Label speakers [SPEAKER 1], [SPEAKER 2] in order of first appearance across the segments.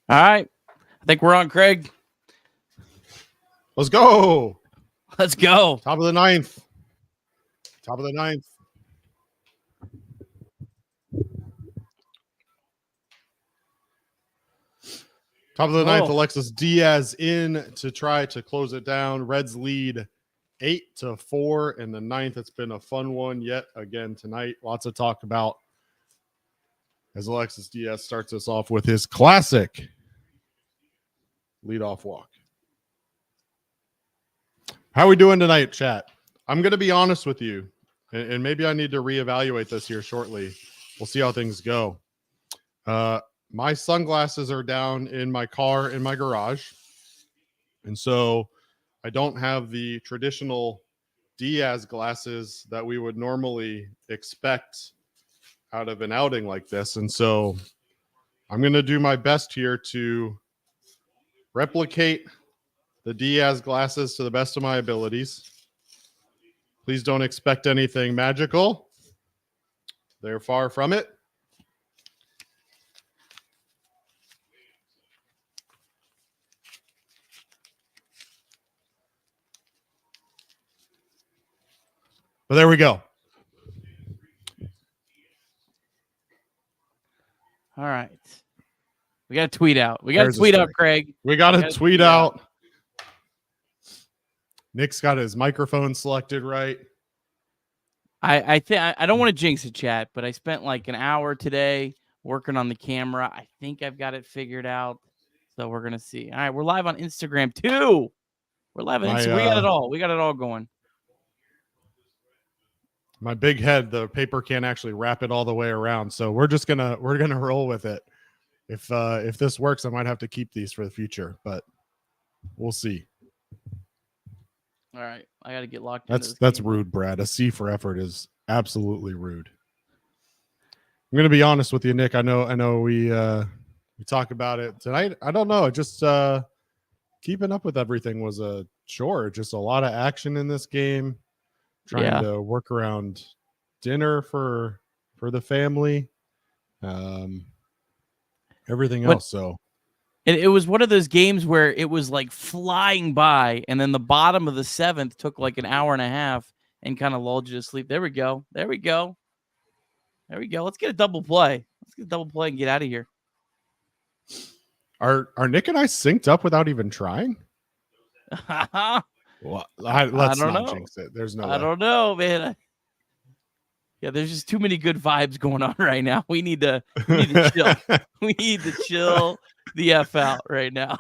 [SPEAKER 1] All right. I think we're on, Craig.
[SPEAKER 2] Let's go.
[SPEAKER 1] Let's go.
[SPEAKER 2] Top of the ninth. Top of the ninth. Top of the ninth, Alexis Diaz in to try to close it down. Reds lead 8-4 in the ninth. It's been a fun one yet again tonight. Lots of talk about as Alexis Diaz starts us off with his classic leadoff walk. How are we doing tonight, chat? I'm going to be honest with you, and maybe I need to reevaluate this here shortly. We'll see how things go. My sunglasses are down in my car in my garage, and so I don't have the traditional Diaz glasses that we would normally expect out of an outing like this. And so I'm going to do my best here to replicate the Diaz glasses to the best of my abilities. Please don't expect anything magical. They're far from it. But there we go.
[SPEAKER 1] All right. We got to tweet out. We got to tweet out, Craig.
[SPEAKER 2] We got to tweet out. Nick's got his microphone selected right.
[SPEAKER 1] I don't want to jinx it, chat, but I spent like an hour today working on the camera. I think I've got it figured out. So we're going to see. All right. We're live on Instagram too. We're live on Instagram. We got it all. We got it all going.
[SPEAKER 2] My big head, the paper can't actually wrap it all the way around. So we're gonna roll with it. If this works, I might have to keep these for the future, but we'll see.
[SPEAKER 1] All right. I got to get locked
[SPEAKER 2] in. That's rude, Brad. A C for effort is absolutely rude. I'm gonna be honest with you, Nick. I know we talk about it tonight. I don't know. Just keeping up with everything was a chore. Just a lot of action in this game. Trying to work around dinner for the family, everything else. So
[SPEAKER 1] it was one of those games where it was like flying by, and then the bottom of the seventh took like an hour and a half and kind of lulled you to sleep. There we go. There we go. There we go. Let's get a double play. Let's get a double play and get out of here.
[SPEAKER 2] Are Nick and I synced up without even trying? Well, let's not jinx it. There's no way.
[SPEAKER 1] I don't know, man. Yeah, there's just too many good vibes going on right now. We need to chill. We need to chill the F out right now.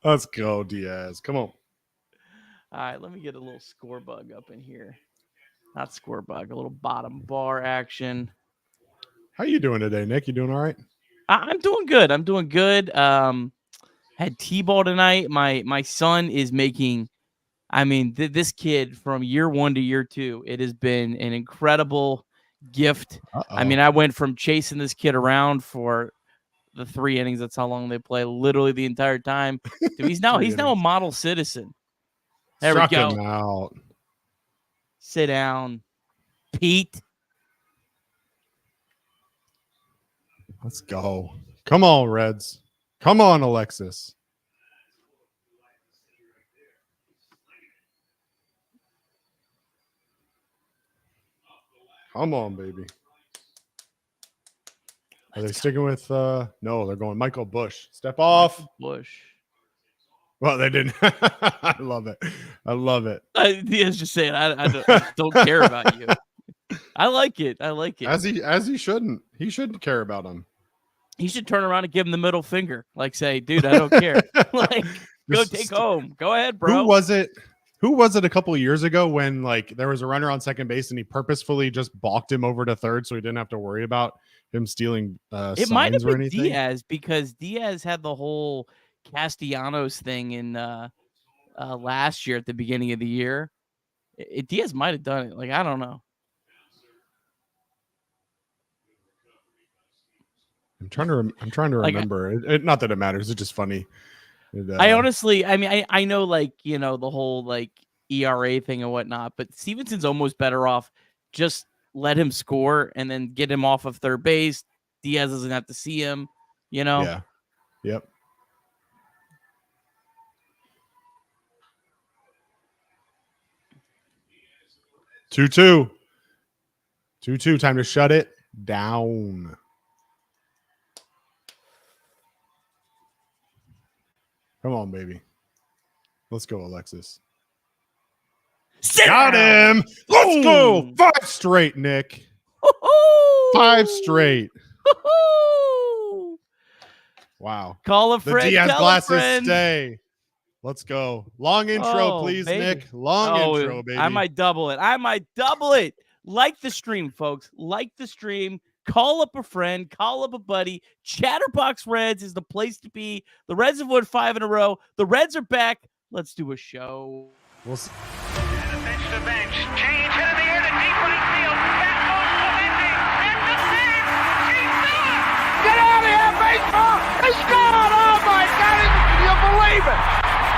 [SPEAKER 2] Let's go, Diaz. Come on.
[SPEAKER 1] All right, let me get a little score bug up in here. Not score bug, a little bottom bar action.
[SPEAKER 2] How you doing today, Nick? You doing all right?
[SPEAKER 1] I'm doing good. I'm doing good. Had T-ball tonight. My son is making, this kid from year 1 to year 2, it has been an incredible gift. I went from chasing this kid around for the 3 innings. That's how long they play, literally the entire time. So he's now a model citizen. There we go.
[SPEAKER 2] Him out.
[SPEAKER 1] Sit down, Pete.
[SPEAKER 2] Let's go. Come on, Reds. Come on, Alexis. Come on, baby. Are they sticking with no, they're going Michael Bush. Step off.
[SPEAKER 1] Bush.
[SPEAKER 2] Well, they didn't. I love it. I love it.
[SPEAKER 1] Diaz just saying I don't care about you. I like it. I like it.
[SPEAKER 2] As he shouldn't. He shouldn't care about him.
[SPEAKER 1] He should turn around and give him the middle finger. Like say, dude, I don't care. Like, go take home. Go ahead, bro.
[SPEAKER 2] Who was it a couple of years ago when like there was a runner on second base and he purposefully just balked him over to third so he didn't have to worry about him stealing it might have been anything?
[SPEAKER 1] Diaz, because Diaz had the whole Castellanos thing in last year at the beginning of the year. Diaz might have done it. Like, I don't know.
[SPEAKER 2] I'm trying to remember. Not that it matters. It's just funny.
[SPEAKER 1] I honestly, I know, like, you know, the whole like ERA thing and whatnot, but Stevenson's almost better off just let him score and then get him off of third base. Diaz doesn't have to see him, you know?
[SPEAKER 2] Yeah. Yep. Two. Time to shut it down. Come on, baby. Let's go, Alexis. Got him. Let's go. 5 straight, Nick. 5 straight. Wow.
[SPEAKER 1] Call a friend.
[SPEAKER 2] The Diaz
[SPEAKER 1] tell
[SPEAKER 2] glasses
[SPEAKER 1] a friend.
[SPEAKER 2] stay. Let's go. Long intro, please,
[SPEAKER 1] baby.
[SPEAKER 2] Nick. Long intro, baby.
[SPEAKER 1] I might double it. Like the stream, folks. Like the stream. Call up a friend. Call up a buddy. Chatterbox Reds is the place to be. The Reds have won 5 in a row. The Reds are back. Let's do a show.
[SPEAKER 2] We'll see.
[SPEAKER 3] And a bench to bench. Change hit in the air to deep right field. That goes to Lindsay. And the save. She's done. Get out of here, baseball. It's gone. Oh, my God. Can you believe it?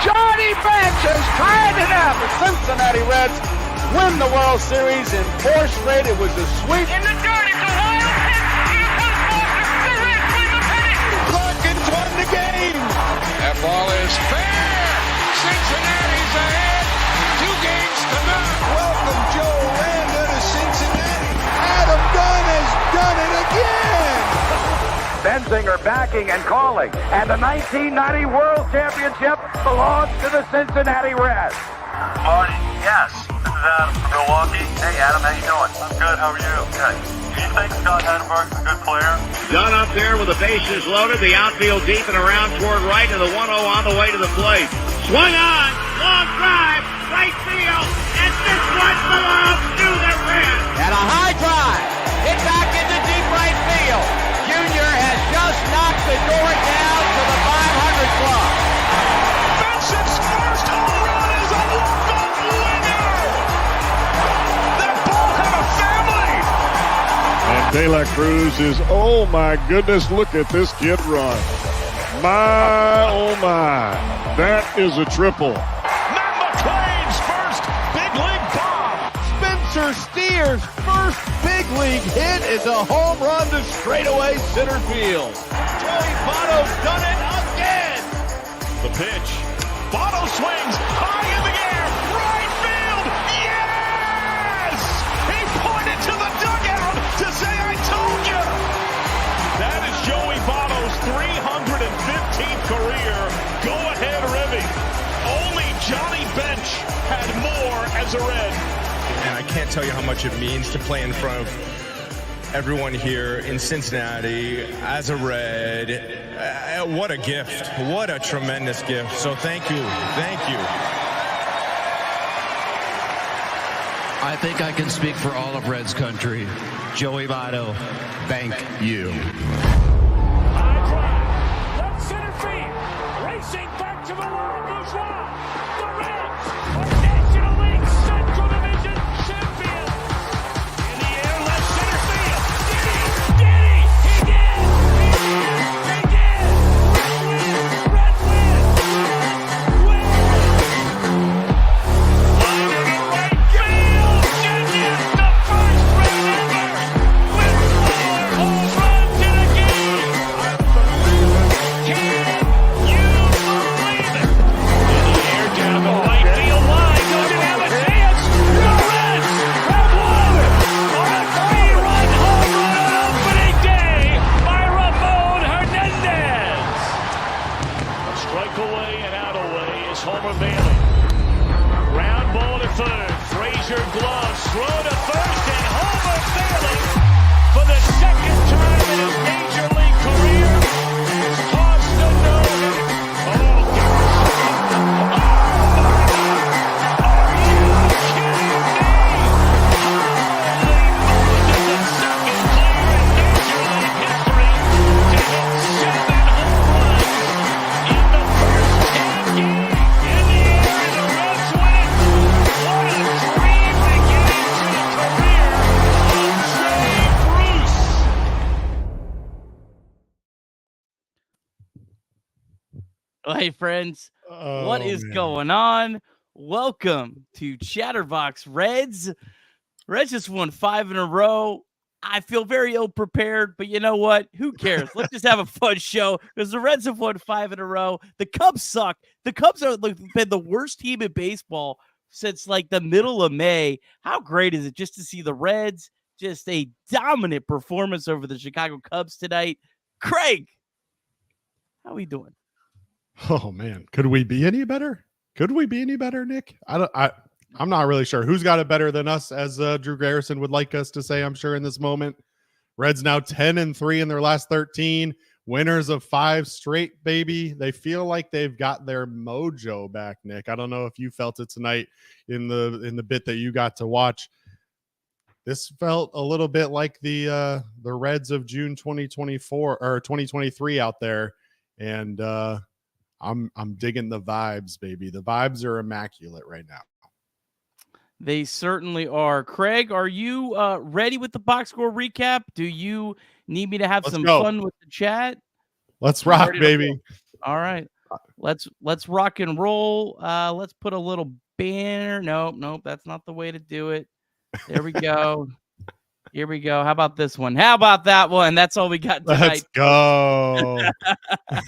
[SPEAKER 3] Johnny Bench has tied it up. The Cincinnati Reds win the World Series in 4 straight. It was a sweep. In the dirt. It's a wild pitch. Here comes Walker. The Reds win the pennant. Hawkins won the game. That ball is fair. Cincinnati's ahead. 2 games to none. Welcome, Joe Randa to Cincinnati. Adam Dunn has done it again. Benzinger backing and calling. And the 1990 World Championship belongs to the Cincinnati Reds.
[SPEAKER 4] Marty, yes. This is Adam from Milwaukee. Hey, Adam, how you doing? I'm good. How are you? Good. Do you think Scott Chatterbox is a good player?
[SPEAKER 5] Dunn up there with the bases loaded, the outfield deep and around toward right, and the 1-0 on the way to the plate. Swung on, long drive, right field, and this one belongs to the Reds.
[SPEAKER 3] And a high drive. Hit back into deep right field. Junior has just knocked the door down to the 500 club. Benson's first home run is a walk-off winner. That ball had a family.
[SPEAKER 6] And De La Cruz is, oh my goodness, look at this kid run. My, oh my, that is a triple.
[SPEAKER 3] Matt McClain's first big league bomb. Spencer Steer's first big league hit is a home run to straightaway center field. Joey Votto's done it again. The pitch. Votto swings high in the air. Right field. Yes! He pointed to the dugout to say, I told you. That is Joey Votto's 315th career go-ahead ribby. Only Johnny Bench had more as a Red.
[SPEAKER 7] And I can't tell you how much it means to play in front of everyone here in Cincinnati as a Red. What a gift. What a tremendous gift. So thank you. Thank you.
[SPEAKER 8] I think I can speak for all of Reds country. Joey Votto, thank you.
[SPEAKER 3] High drive. Left center field. Racing back to the world bourgeois. The Reds are National League Central Division champions. In the air, left center field. Did he? He did. He did. Reds win. Win. Line to the right field. Genius, the first Red ever. With 4 home runs in a game. Can you believe it? In the air, down the right field line. Doesn't have a chance. The Reds have won on a 3-run home run on opening day by Ramon Hernandez. A strike away and out away is Homer Bailey. Ground ball to third. Frazier gloves. Throw to first, and Homer Bailey, for the second time in his major league career, has tossed a no-hitter. Oh, gosh. Oh, my God. Are you kidding me? Holy Moses, the second player in major league history to hit 7 home runs in the first 10 games. In the air, and the Reds win. What a dream beginning to the career of Cruz.
[SPEAKER 1] Hey, friends. What is
[SPEAKER 2] man.
[SPEAKER 1] going on? Welcome to Chatterbox Reds. Reds just won 5 in a row. I feel very ill prepared, but you know what? Who cares? Let's just have a fun show because the Reds have won 5 in a row. The Cubs suck. The Cubs have been the worst team in baseball since like the middle of May. How great is it just to see the Reds just a dominant performance over the Chicago Cubs tonight? Craig, how are we doing?
[SPEAKER 2] Oh man, could we be any better? Could we be any better, Nick? I'm not really sure who's got it better than us, as Drew Garrison would like us to say, I'm sure, in this moment. Reds now 10-3 in their last 13, winners of 5 straight, baby. They feel like they've got their mojo back, Nick. I don't know if you felt it tonight in the bit that you got to watch. This felt a little bit like the Reds of June 2024 or 2023 out there, and I'm digging the vibes, baby. The vibes are immaculate right now.
[SPEAKER 1] They certainly are. Craig, are you ready with the box score recap? Do you need me to have some fun with the chat?
[SPEAKER 2] Let's rock, baby.
[SPEAKER 1] All right. Let's rock and roll. Let's put a little banner. Nope, that's not the way to do it. There we go. Here we go. How about this one? How about that one? That's all we got tonight.
[SPEAKER 2] Let's go.
[SPEAKER 1] All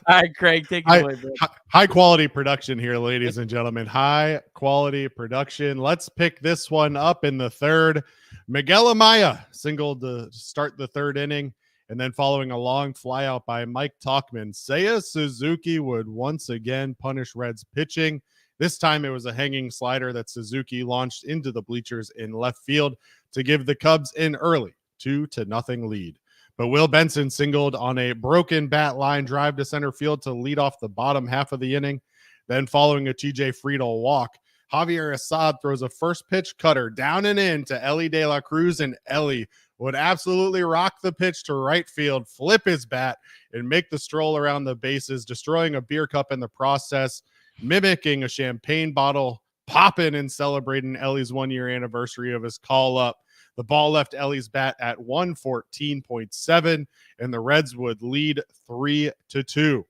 [SPEAKER 1] right, Craig, take it away, bro.
[SPEAKER 2] High quality production here, ladies and gentlemen. High quality production. Let's pick this one up in the third. Miguel Amaya singled to start the third inning, and then following a long flyout by Mike Tauchman, Seiya Suzuki would once again punish Reds pitching. This time it was a hanging slider that Suzuki launched into the bleachers in left field to give the Cubs an early 2-0 lead. But Will Benson singled on a broken bat line drive to center field to lead off the bottom half of the inning. Then following a TJ Friedel walk, Javier Assad throws a first pitch cutter down and in to Elly de la Cruz, and Elly would absolutely rock the pitch to right field, flip his bat, and make the stroll around the bases, destroying a beer cup in the process, mimicking a champagne bottle, popping and celebrating Elly's 1-year anniversary of his call-up. The ball left Elly's bat at 114.7, and the Reds would lead 3-2.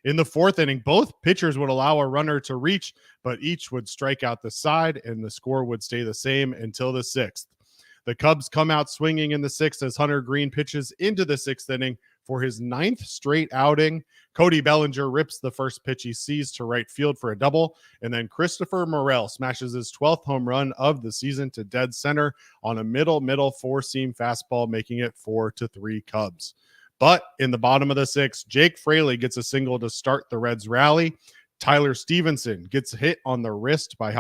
[SPEAKER 2] In the fourth inning, both pitchers would allow a runner to reach, but each would strike out the side, and the score would stay the same until the sixth. The Cubs come out swinging in the sixth as Hunter Green pitches into the sixth inning for his 9th straight outing. Cody Bellinger rips the first pitch he sees to right field for a double, and then Christopher Morel smashes his 12th home run of the season to dead center on a middle four-seam fastball, making it 4-3 Cubs. But in the bottom of the sixth, Jake Fraley gets a single to start the Reds rally. Tyler Stevenson gets hit on the wrist by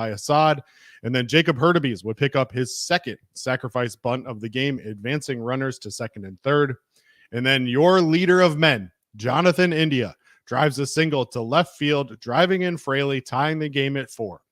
[SPEAKER 2] Assad, and then Jacob Hurtubise would pick up his second sacrifice bunt of the game, advancing runners to second and third. And then your leader of men, Jonathan India, drives a single to left field, driving in Fraley, tying the game at 4.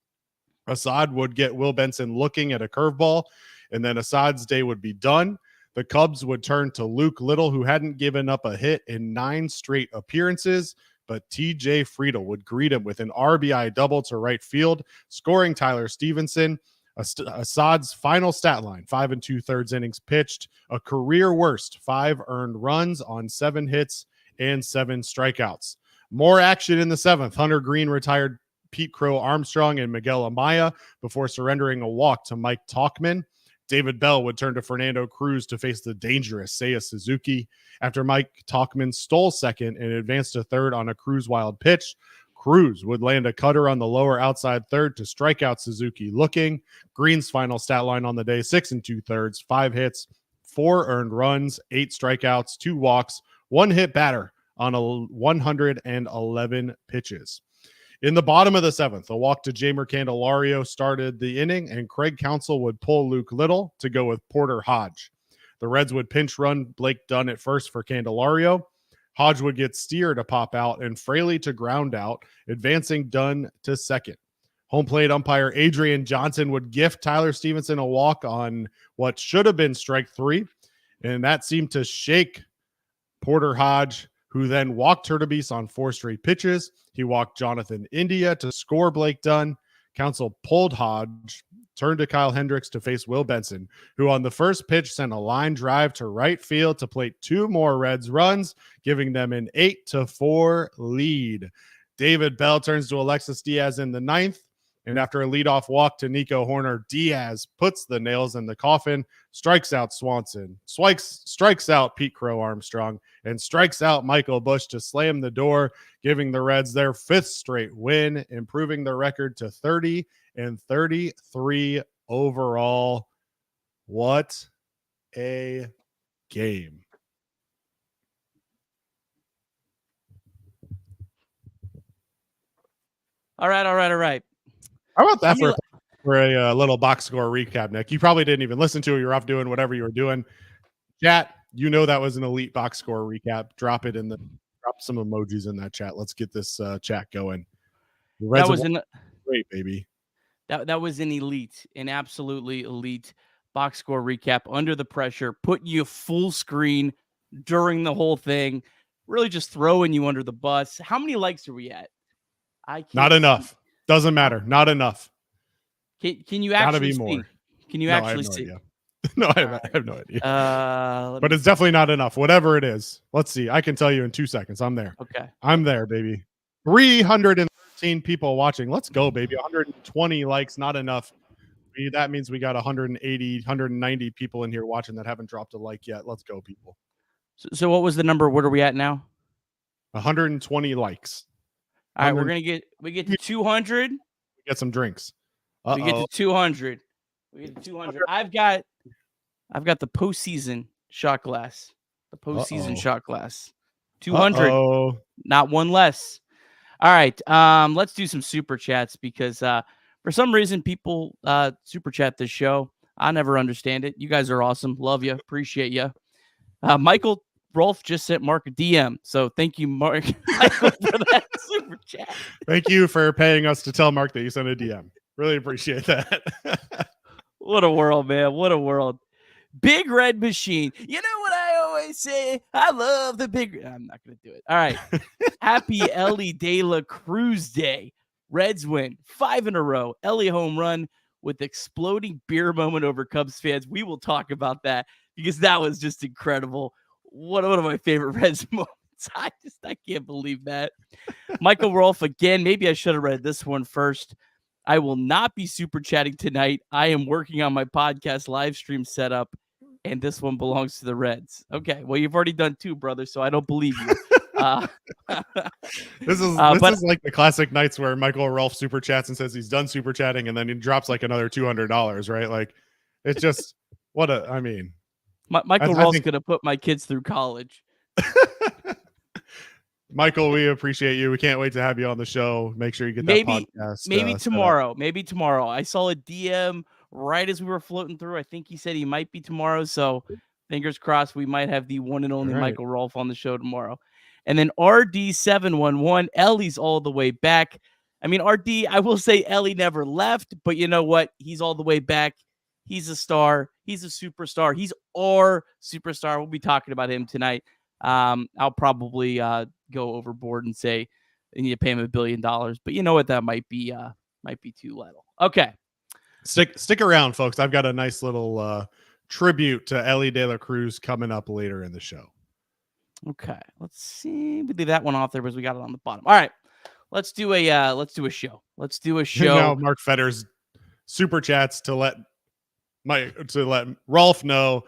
[SPEAKER 2] Assad would get Will Benson looking at a curveball, and then Assad's day would be done. The Cubs would turn to Luke Little, who hadn't given up a hit in 9 straight appearances, but TJ Friedel would greet him with an RBI double to right field, scoring Tyler Stevenson. Assad's final stat line, 5 2/3 innings pitched, a career worst 5 earned runs on 7 hits and 7 strikeouts. More action in the 7th. Hunter Green retired Pete Crow Armstrong and Miguel Amaya before surrendering a walk to Mike Tauchman. David Bell would turn to Fernando Cruz to face the dangerous Seiya Suzuki. After Mike Tauchman stole second and advanced to third on a Cruz wild pitch, Cruz would land a cutter on the lower outside third to strike out Suzuki looking. Green's final stat line on the day, 6 2/3, 5 hits, 4 earned runs, 8 strikeouts, 2 walks, 1 hit batter on 111 pitches. In the bottom of the 7th, a walk to Jamer Candelario started the inning, and Craig Counsell would pull Luke Little to go with Porter Hodge. The Reds would pinch run Blake Dunn at first for Candelario. Hodge would get Steer to pop out and Fraley to ground out, advancing Dunn to second. Home plate umpire Adrian Johnson would gift Tyler Stevenson a walk on what should have been strike 3, and that seemed to shake Porter Hodge, who then walked Hurtubise on 4 straight pitches. He walked Jonathan India to score Blake Dunn. Counsell pulled Hodge, turned to Kyle Hendricks to face Will Benson, who on the first pitch sent a line drive to right field to plate 2 more Reds runs, giving them an 8-4 lead. David Bell turns to Alexis Diaz in the 9th And after a leadoff walk to Nico Horner, Diaz puts the nails in the coffin, strikes out Swanson, strikes out Pete Crow Armstrong, and strikes out Michael Busch to slam the door, giving the Reds their 5th straight win, improving their record to 30-33 overall. What a game.
[SPEAKER 1] All right.
[SPEAKER 2] How about that for a little box score recap, Nick? You probably didn't even listen to it. You're off doing whatever you were doing. Chat, that was an elite box score recap. Drop some emojis in that chat. Let's get this chat going.
[SPEAKER 1] That was
[SPEAKER 2] great, baby.
[SPEAKER 1] That was an absolutely elite box score recap under the pressure, putting you full screen during the whole thing, really just throwing you under the bus. How many likes are we at?
[SPEAKER 2] Not enough. Doesn't matter. Not enough.
[SPEAKER 1] Can you actually
[SPEAKER 2] be more.
[SPEAKER 1] Can you actually see?
[SPEAKER 2] No, I have no idea.
[SPEAKER 1] But
[SPEAKER 2] it's definitely not enough. Whatever it is. Let's see. I can tell you in 2 seconds. I'm there.
[SPEAKER 1] Okay.
[SPEAKER 2] I'm there, baby. 313 people watching. Let's go, baby. 120 likes, not enough. That means we got 180, 190 people in here watching that haven't dropped a like yet. Let's go, people.
[SPEAKER 1] So what was the number? What are we at now?
[SPEAKER 2] 120 likes.
[SPEAKER 1] All right, we get to 200.
[SPEAKER 2] We get some drinks.
[SPEAKER 1] We get to 200. I've got the postseason shot glass. The postseason shot glass. 200. Not one less. All right. Let's do some super chats because for some reason people super chat this show. I never understand it. You guys are awesome. Love you. Appreciate you. Michael Rolf just sent Mark a DM. So thank you, Mark, Michael, for that super chat.
[SPEAKER 2] Thank you for paying us to tell Mark that you sent a DM. Really appreciate that.
[SPEAKER 1] What a world, man. What a world. Big Red Machine. You know what I always say? I love the big. I'm not going to do it. All right. Happy Elly De La Cruz Day. Reds win 5 in a row. Elly home run with exploding beer moment over Cubs fans. We will talk about that because that was just incredible. One of my favorite Reds moments. I can't believe that. Michael Rolf again. Maybe I should have read this one first. I will not be super chatting tonight. I am working on my podcast live stream setup, and this one belongs to the Reds. Okay, well, you've already done 2, brother, so I don't believe you.
[SPEAKER 2] This is like the classic nights where Michael Rolf super chats and says he's done super chatting, and then he drops like another $200, right? Like, it's just
[SPEAKER 1] Michael Rolf's going to put my kids through college.
[SPEAKER 2] Michael, we appreciate you. We can't wait to have you on the show. Make sure you get that podcast.
[SPEAKER 1] Maybe tomorrow. Maybe tomorrow. I saw a DM right as we were floating through. I think he said he might be tomorrow. So fingers crossed we might have the one and only Michael Rolf on the show tomorrow. And then RD711, Elly's all the way back. I mean, RD, I will say Elly never left, but you know what? He's all the way back. He's a star. He's a superstar. He's our superstar. We'll be talking about him tonight. I'll probably go overboard and say they need to pay him $1 billion, but you know what? That might be too little. Okay.
[SPEAKER 2] Stick around, folks. I've got a nice little tribute to Elly De La Cruz coming up later in the show.
[SPEAKER 1] Okay. Let's see. We leave that one off there because we got it on the bottom. All right. Let's do a show. Let's do a show.
[SPEAKER 2] Now Mark Fetter's super chats to let Rolf know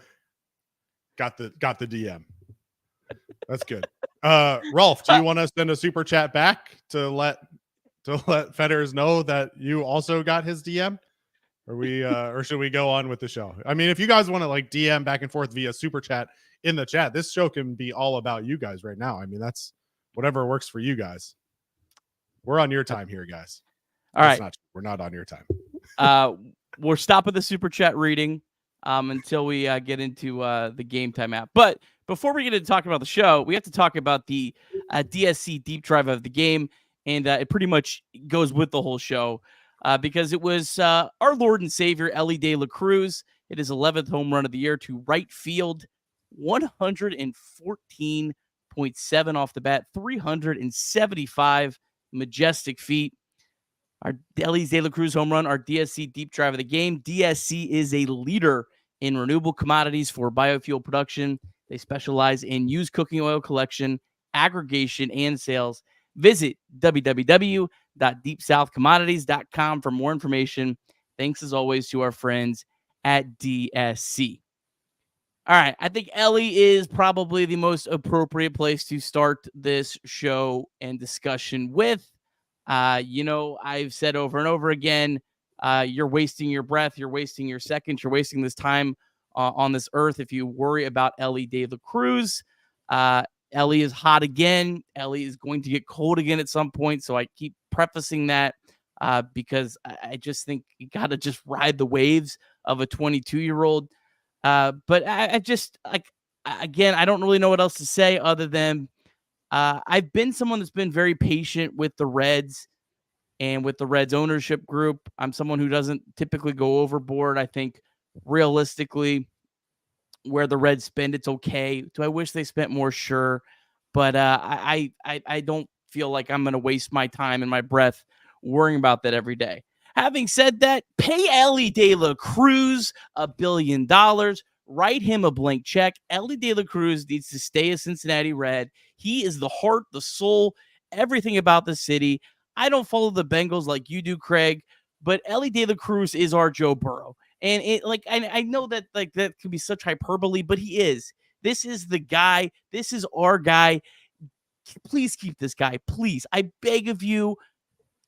[SPEAKER 2] got the DM. That's good. Rolf, do you want to send a super chat back to let Fetters know that you also got his DM? Or should we go on with the show? I mean, if you guys want to like DM back and forth via super chat in the chat, this show can be all about you guys right now. I mean, that's whatever works for you guys. We're on your time here, guys.
[SPEAKER 1] All right.
[SPEAKER 2] We're not on your time.
[SPEAKER 1] We're stopping the super chat reading until we get into the Game Time app. But before we get into talking about the show, we have to talk about the DSC deep drive of the game. And it pretty much goes with the whole show because it was our Lord and Savior, Elly De La Cruz. It is 11th home run of the year to right field, 114.7 off the bat, 375 majestic feet. Our Elly De La Cruz home run, our DSC deep drive of the game. DSC is a leader in renewable commodities for biofuel production. They specialize in used cooking oil collection, aggregation, and sales. Visit www.dsc.com www.deepsouthcommodities.com for more information. Thanks as always to our friends at DSC. All right, I think Elly is probably the most appropriate place to start this show and discussion with. I've said over and over again, you're wasting your breath, you're wasting your seconds, you're wasting this time on this earth if you worry about Elly De La Cruz. Elly is hot again. Elly is going to get cold again at some point, so I keep prefacing that because I just think you got to just ride the waves of a 22-year-old. But I just, again, I don't really know what else to say other than I've been someone that's been very patient with the Reds and with the Reds ownership group. I'm someone who doesn't typically go overboard. I think realistically, where the Reds spend, it's okay. Do I wish they spent more? Sure. But I don't feel like I'm going to waste my time and my breath worrying about that every day. Having said that, pay Elly De La Cruz $1 billion. Write him a blank check. Elly De La Cruz needs to stay a Cincinnati Red. He is the heart, the soul, everything about the city. I don't follow the Bengals like you do, Craig, but Elly De La Cruz is our Joe Burrow. And I know that that could be such hyperbole, but he is. This is the guy. This is our guy. Please keep this guy. Please. I beg of you.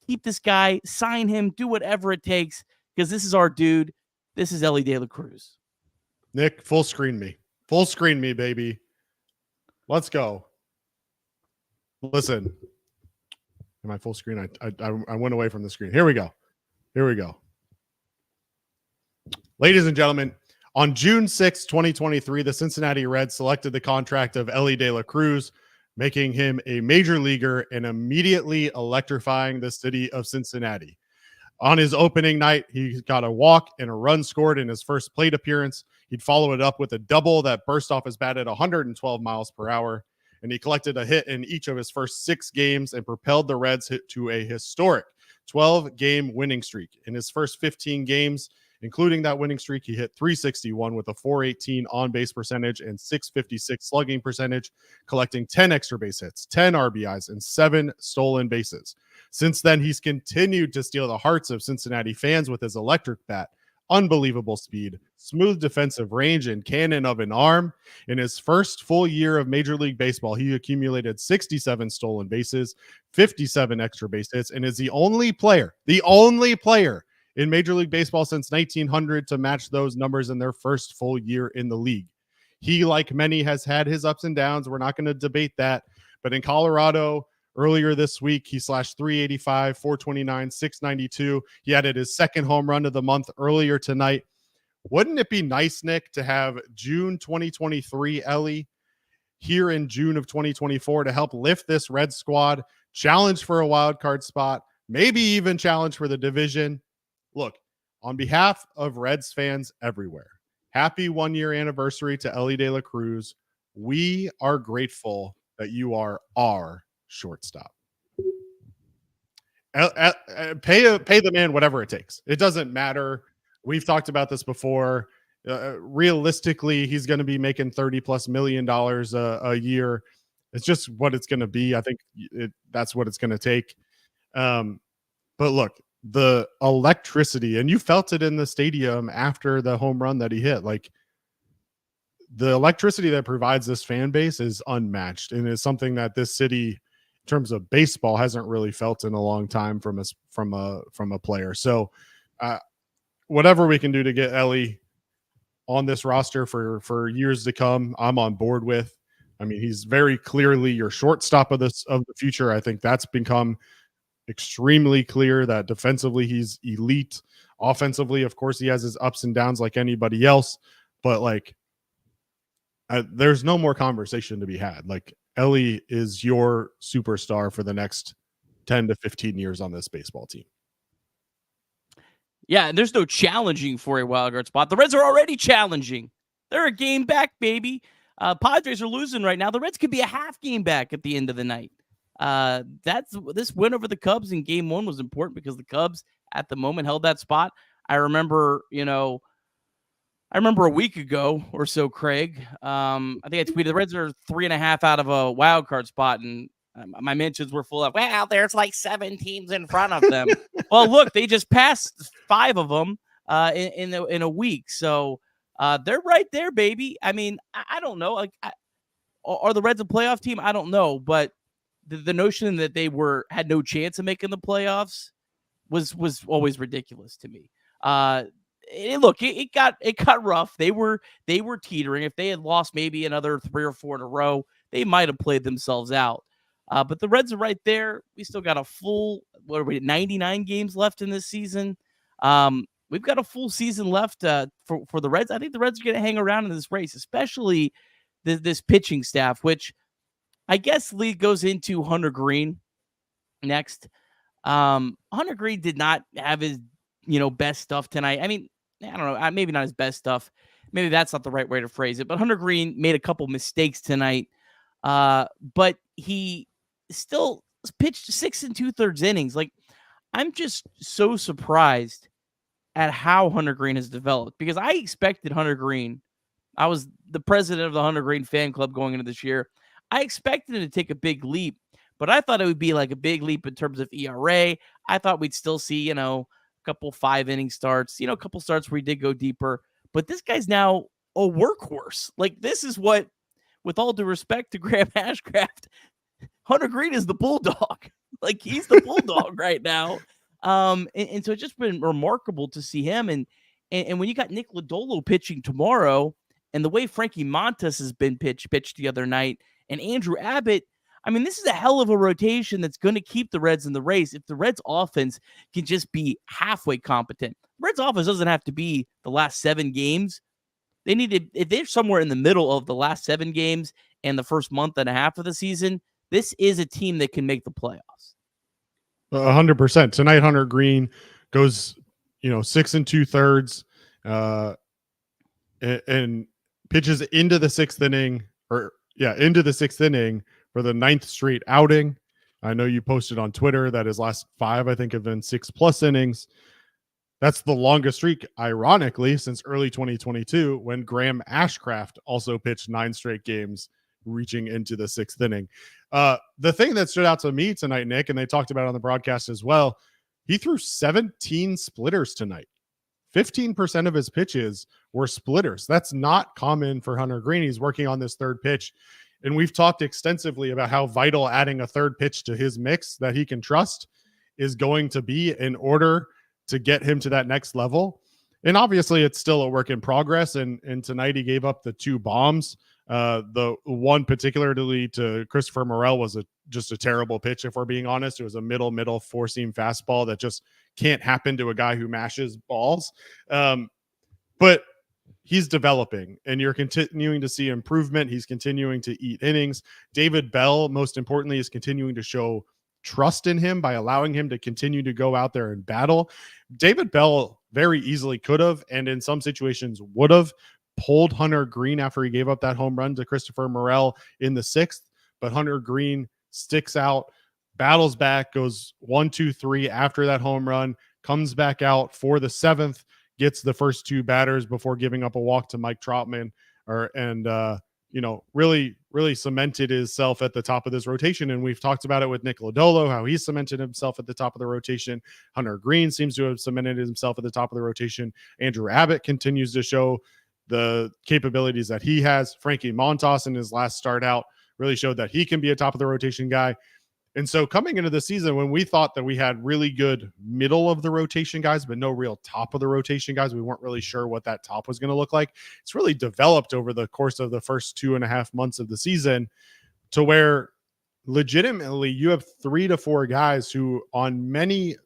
[SPEAKER 1] Keep this guy, sign him, do whatever it takes, because this is our dude. This is Elly De La Cruz.
[SPEAKER 2] Nick, full screen me. Full screen me, baby. Let's go. Listen. Am I full screen? I went away from the screen. Here we go. Here we go. Ladies and gentlemen, on June 6, 2023, the Cincinnati Reds selected the contract of Elly De La Cruz, making him a major leaguer and immediately electrifying the city of Cincinnati. On his opening night, he got a walk and a run scored in his first plate appearance. He'd follow it up with a double that burst off his bat at 112 miles per hour, and he collected a hit in each of his first 6 games and propelled the Reds to a historic 12-game winning streak. In his first 15 games, including that winning streak, he hit .361 with a .418 on-base percentage and .656 slugging percentage, collecting 10 extra base hits, 10 RBIs, and 7 stolen bases. Since then, he's continued to steal the hearts of Cincinnati fans with his electric bat, unbelievable speed, smooth defensive range, and cannon of an arm. In his first full year of Major League Baseball, he accumulated 67 stolen bases, 57 extra base hits, and is the only player in Major League Baseball since 1900 to match those numbers in their first full year in the league. He, like many, has had his ups and downs. We're not going to debate that. But in Colorado, earlier this week, he slashed .385, .429, .692. He added his second home run of the month earlier tonight. Wouldn't it be nice, Nick, to have June 2023 Elly here in June of 2024 to help lift this Red squad, challenge for a wild card spot, maybe even challenge for the division? Look, on behalf of Reds fans everywhere, happy 1-year anniversary to Elly De La Cruz. We are grateful that you are our shortstop. Pay the man whatever it takes. It doesn't matter. We've talked about this before. Realistically, he's going to be making $30+ million a year. It's just what it's going to be. I think that's what it's going to take. But look, the electricity, and you felt it in the stadium after the home run that he hit. Like, the electricity that provides this fan base is unmatched, and is something that this city, in terms of baseball, hasn't really felt in a long time from a player. So whatever we can do to get Elly on this roster for years to come, I'm on board with. I mean, he's very clearly your shortstop of the future. I think that's become extremely clear that defensively he's elite. Offensively, of course, he has his ups and downs like anybody else, but like there's no more conversation to be had. Like, Elly is your superstar for the next 10 to 15 years on this baseball team.
[SPEAKER 1] Yeah, and there's no challenging for a wild card spot. The Reds are already challenging. They're a game back, baby. Padres are losing right now. The Reds could be a half game back at the end of the night. This win over the Cubs in game 1 was important because the Cubs at the moment held that spot. I remember a week ago or so, Craig, I think I tweeted the Reds are 3.5 out of a wild card spot, and My mentions were full of, well, there's like 7 teams in front of them. Well, look, they just passed 5 of them in a week. So they're right there, baby. I mean, I don't know. Like, are the Reds a playoff team? I don't know. But the notion that they had no chance of making the playoffs was always ridiculous to me. Look, it got rough. They were teetering. If they had lost maybe another 3 or 4 in a row, they might have played themselves out. But the Reds are right there. We still got a full 99 games left in this season. We've got a full season left for the Reds. I think the Reds are going to hang around in this race, especially this pitching staff, which I guess league goes into Hunter Green next. Hunter Green did not have his best stuff tonight. I mean, I don't know, maybe not his best stuff. Maybe that's not the right way to phrase it. But Hunter Green made a couple mistakes tonight. But he still pitched 6 2/3 innings. Like, I'm just so surprised at how Hunter Green has developed, because I expected Hunter Green. I was the president of the Hunter Green fan club going into this year. I expected him to take a big leap, but I thought it would be like a big leap in terms of ERA. I thought we'd still see, a couple 5-inning starts, a couple starts where he did go deeper. But this guy's now a workhorse. Like, this is what, with all due respect to Graham Ashcraft, Hunter Green is the bulldog. Like, he's the bulldog right now. And so it's just been remarkable to see him. And when you got Nick Lodolo pitching tomorrow, and the way Frankie Montas has been pitched the other night, and Andrew Abbott, I mean, this is a hell of a rotation that's going to keep the Reds in the race. If the Reds offense can just be halfway competent, the Reds offense doesn't have to be the last 7 games. They need to, if they're somewhere in the middle of the last 7 games and the first month and a half of the season, this is a team that can make the playoffs.
[SPEAKER 2] 100%. Tonight, Hunter Green goes, 6 2/3, and pitches into the 6th inning, into the 6th inning for the 9th straight outing. I know you posted on Twitter that his last 5, I think, have been 6+ innings. That's the longest streak, ironically, since early 2022, when Graham Ashcraft also pitched 9 straight games, reaching into the 6th inning. The thing that stood out to me tonight, Nick, and they talked about it on the broadcast as well, he threw 17 splitters tonight. 15% of his pitches were splitters. That's not common for Hunter Green. He's working on this 3rd pitch. And we've talked extensively about how vital adding a 3rd pitch to his mix that he can trust is going to be in order to get him to that next level. And obviously it's still a work in progress. And tonight he gave up the 2 bombs. The one particularly to Christopher Morel was just a terrible pitch, if we're being honest. It was a middle 4-seam fastball that just can't happen to a guy who mashes balls. But he's developing, and you're continuing to see improvement. He's continuing to eat innings. David Bell, most importantly, is continuing to show trust in him by allowing him to continue to go out there and battle. David Bell very easily could have, and in some situations would have, pulled Hunter Green after he gave up that home run to Christopher Morel in the 6th, but Hunter Green sticks out, battles back, goes 1, 2, 3 after that home run, comes back out for the 7th, gets the first 2 batters before giving up a walk to Mike Troutman, really cemented himself at the top of this rotation. And we've talked about it with Nick Lodolo, how he cemented himself at the top of the rotation. Hunter Green seems to have cemented himself at the top of the rotation. Andrew Abbott continues to show the capabilities that he has. Frankie Montas in his last start out really showed that he can be a top of the rotation guy. And so coming into the season, when we thought that we had really good middle of the rotation guys, but no real top of the rotation guys, we weren't really sure what that top was going to look like. It's really developed over the course of the first 2.5 months of the season to where legitimately you have 3 to 4 guys who on many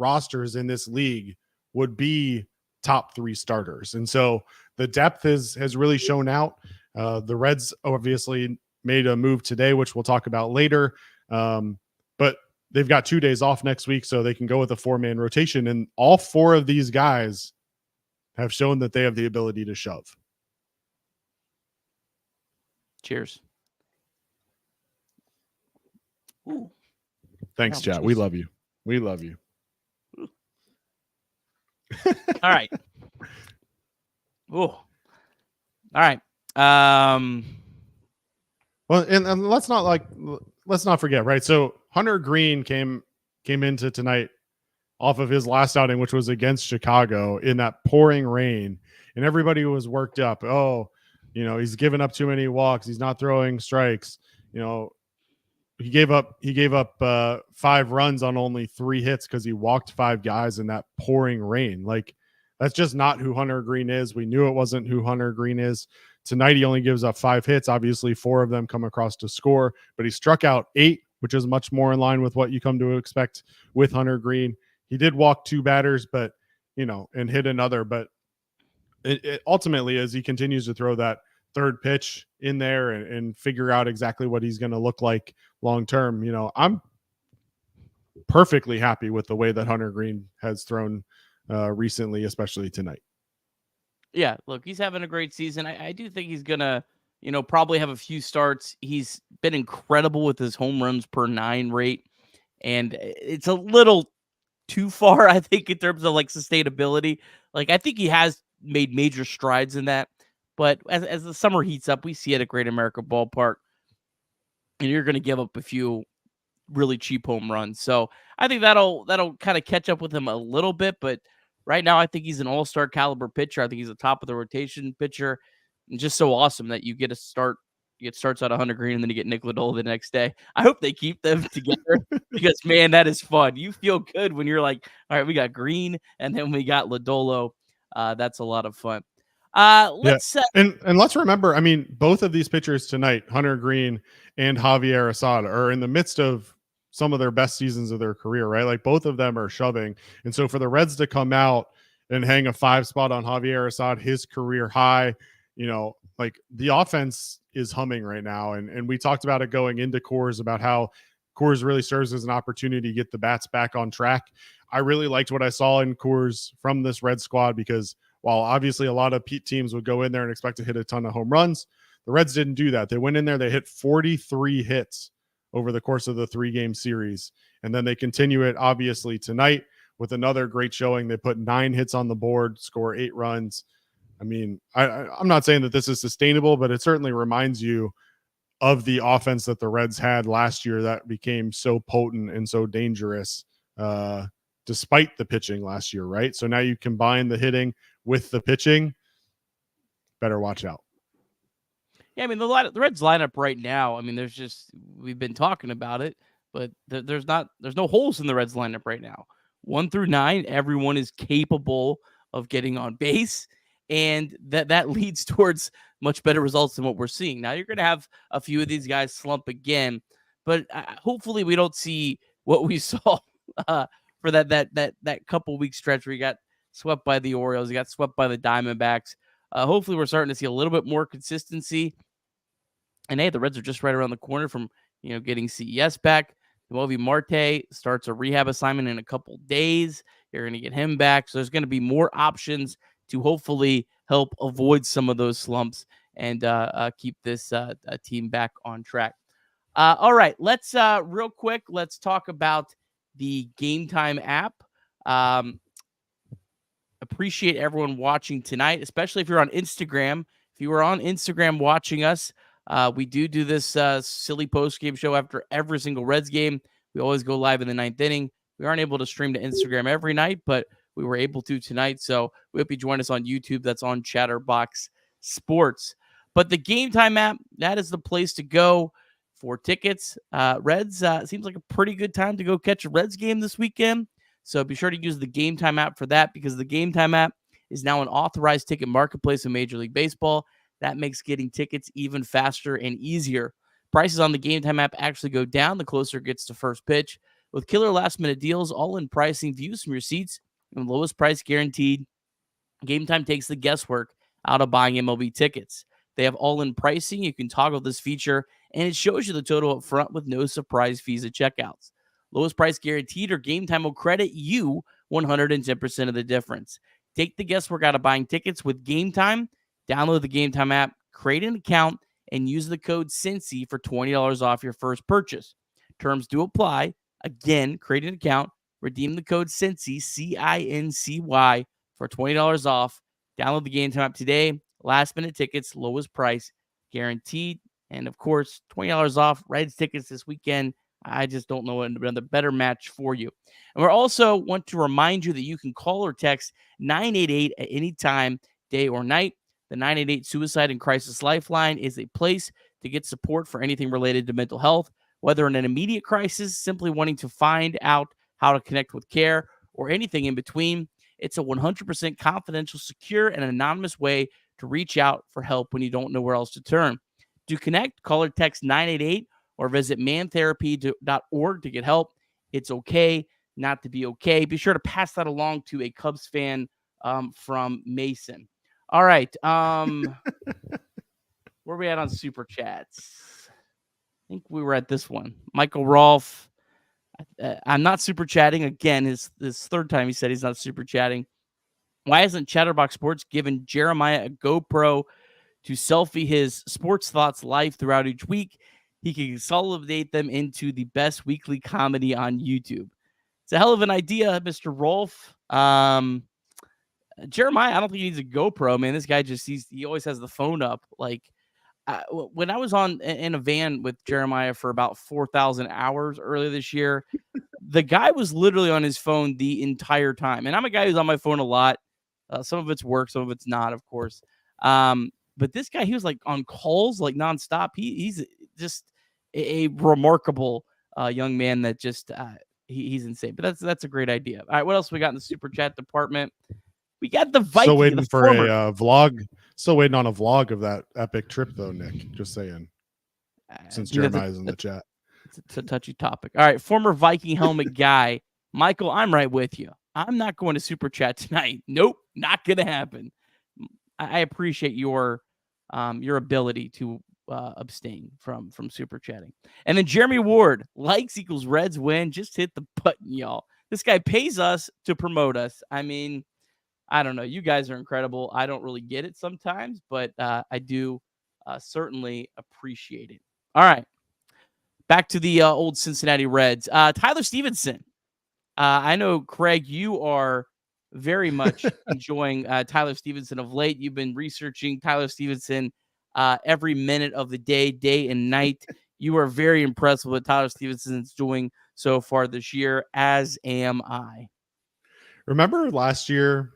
[SPEAKER 2] rosters in this league would be top 3 starters. And so the depth has really shown out. The Reds obviously made a move today, which we'll talk about later. But they've got 2 days off next week, so they can go with a 4-man rotation. And all 4 of these guys have shown that they have the ability to shove.
[SPEAKER 1] Cheers. Ooh.
[SPEAKER 2] Thanks, chat. We love you. We love you.
[SPEAKER 1] All right. Ooh. All right.
[SPEAKER 2] Well, and let's not let's not forget, right? So Hunter Green came into tonight off of his last outing, which was against Chicago in that pouring rain, and everybody was worked up. Oh, he's given up too many walks. He's not throwing strikes. He gave up 5 runs on only 3 hits because he walked 5 guys in that pouring rain. Like, that's just not who Hunter Green is. We knew it wasn't who Hunter Green is. Tonight he only gives up 5 hits. Obviously 4 of them come across to score, but he struck out 8, which is much more in line with what you come to expect with Hunter Green. He did walk 2 batters, but and hit another. But it ultimately, as he continues to throw that third pitch in there and figure out exactly what he's going to look like long term, I'm perfectly happy with the way that Hunter Green has thrown recently, especially tonight.
[SPEAKER 1] Yeah, look, he's having a great season. I do think he's gonna, probably have a few starts. He's been incredible with his home runs per 9 rate, and it's a little too far, I think, in terms of like sustainability. Like, I think he has made major strides in that, but as the summer heats up, we see at a Great America Ballpark, and you're going to give up a few really cheap home runs. So I think that'll kind of catch up with him a little bit. But right now, I think he's an all-star caliber pitcher. I think he's a top of the rotation pitcher. And just so awesome that you get a start. You get starts out of Hunter Green and then you get Nick Lodolo the next day. I hope they keep them together because, man, that is fun. You feel good when you're like, all right, we got Green and then we got Lodolo. That's a lot of fun. Let's
[SPEAKER 2] and let's remember, I mean, both of these pitchers tonight, Hunter Green and Javier Assad, are in the midst of some of their best seasons of their career, right? Like, both of them are shoving. And so for the Reds to come out and hang a 5 spot on Javier Assad, his career high, like, the offense is humming right now. And we talked about it going into Coors, about how Coors really serves as an opportunity to get the bats back on track. I really liked what I saw in Coors from this Red squad, because while obviously a lot of teams would go in there and expect to hit a ton of home runs, the Reds didn't do that. They went in there, they hit 43 hits over the course of the 3-game series. And then they continue it, obviously, tonight with another great showing. They put 9 hits on the board, score 8 runs. I mean, I'm not saying that this is sustainable, but it certainly reminds you of the offense that the Reds had last year that became so potent and so dangerous despite the pitching last year, right? So now you combine the hitting with the pitching, better watch out.
[SPEAKER 1] Yeah, I mean, the Reds lineup right now, I mean, we've been talking about it, but there's no holes in the Reds lineup right now. 1 through 9, everyone is capable of getting on base, and that leads towards much better results than what we're seeing. Now, you're going to have a few of these guys slump again, but hopefully we don't see what we saw for that couple week stretch where you got swept by the Orioles, you got swept by the Diamondbacks. Hopefully we're starting to see a little bit more consistency. And hey, the Reds are just right around the corner from getting CES back. Noelvi Marte starts a rehab assignment in a couple days. You're going to get him back. So there's going to be more options to hopefully help avoid some of those slumps and keep this team back on track. All right, let's real quick, let's talk about the Game Time app. Appreciate everyone watching tonight, especially if you're on Instagram. If you are on Instagram watching us, we do this silly post-game show after every single Reds game. We always go live in the 9th inning. We aren't able to stream to Instagram every night, but we were able to tonight. So we hope you join us on YouTube. That's on Chatterbox Sports. But the Game Time app, that is the place to go for tickets. Reds, seems like a pretty good time to go catch a Reds game this weekend. So be sure to use the Game Time app for that, because the Game Time app is now an authorized ticket marketplace in Major League Baseball. That makes getting tickets even faster and easier. Prices on the Game Time app actually go down the closer it gets to first pitch. With killer last-minute deals, all-in pricing, views from your seats, and lowest price guaranteed, Game Time takes the guesswork out of buying MLB tickets. They have all-in pricing. You can toggle this feature, and it shows you the total up front with no surprise fees at checkouts. Lowest price guaranteed, or Game Time will credit you 110% of the difference. Take the guesswork out of buying tickets with Game Time. Download the Game Time app, create an account, and use the code Cincy for $20 off your first purchase. Terms do apply. Again, create an account, redeem the code Cincy, CINCY, for $20 off. Download the Game Time app today. Last minute tickets, lowest price, guaranteed. And of course, $20 off Reds tickets this weekend. I just don't know another better match for you. And we also want to remind you that you can call or text 988 at any time, day or night. The 988 Suicide and Crisis Lifeline is a place to get support for anything related to mental health, whether in an immediate crisis, simply wanting to find out how to connect with care, or anything in between. It's a 100% confidential, secure, and anonymous way to reach out for help when you don't know where else to turn. To connect, call or text 988 or visit mantherapy.org to get help. It's okay not to be okay. Be sure to pass that along to a Cubs fan from Mason. All right. Where are we at on Super Chats? I think we were at this one. Michael Rolfe. I'm not super chatting. Again, his third time he said he's not super chatting. Why hasn't Chatterbox Sports given Jeremiah a GoPro to selfie his sports thoughts live throughout each week? He can consolidate them into the best weekly comedy on YouTube. It's a hell of an idea, Mr. Rolfe. Jeremiah, I don't think he needs a GoPro, man. This guy he always has the phone up. Like, when I was in a van with Jeremiah for about 4,000 hours earlier this year, the guy was literally on his phone the entire time. And I'm a guy who's on my phone a lot. Some of it's work, some of it's not, of course. But this guy, he was like on calls, like nonstop. He's just a remarkable young man that just he's insane. But that's a great idea. All right, what else we got in the super chat department? We got the Viking.
[SPEAKER 2] Still waiting for a vlog. Still waiting on a vlog of that epic trip, though, Nick. Just saying. Since Jeremiah's in the chat.
[SPEAKER 1] It's a touchy topic. All right, former Viking helmet guy. Michael, I'm right with you. I'm not going to super chat tonight. Nope, not going to happen. I appreciate your ability to abstain from super chatting. And then Jeremy Ward, likes equals Reds win. Just hit the button, y'all. This guy pays us to promote us. I mean, I don't know. You guys are incredible. I don't really get it sometimes, but I do certainly appreciate it. All right. Back to the old Cincinnati Reds. Tyler Stevenson. I know, Craig, you are very much enjoying Tyler Stevenson of late. You've been researching Tyler Stevenson every minute of the day and night. You are very impressed with what Tyler Stevenson is doing so far this year, as am I.
[SPEAKER 2] Remember last year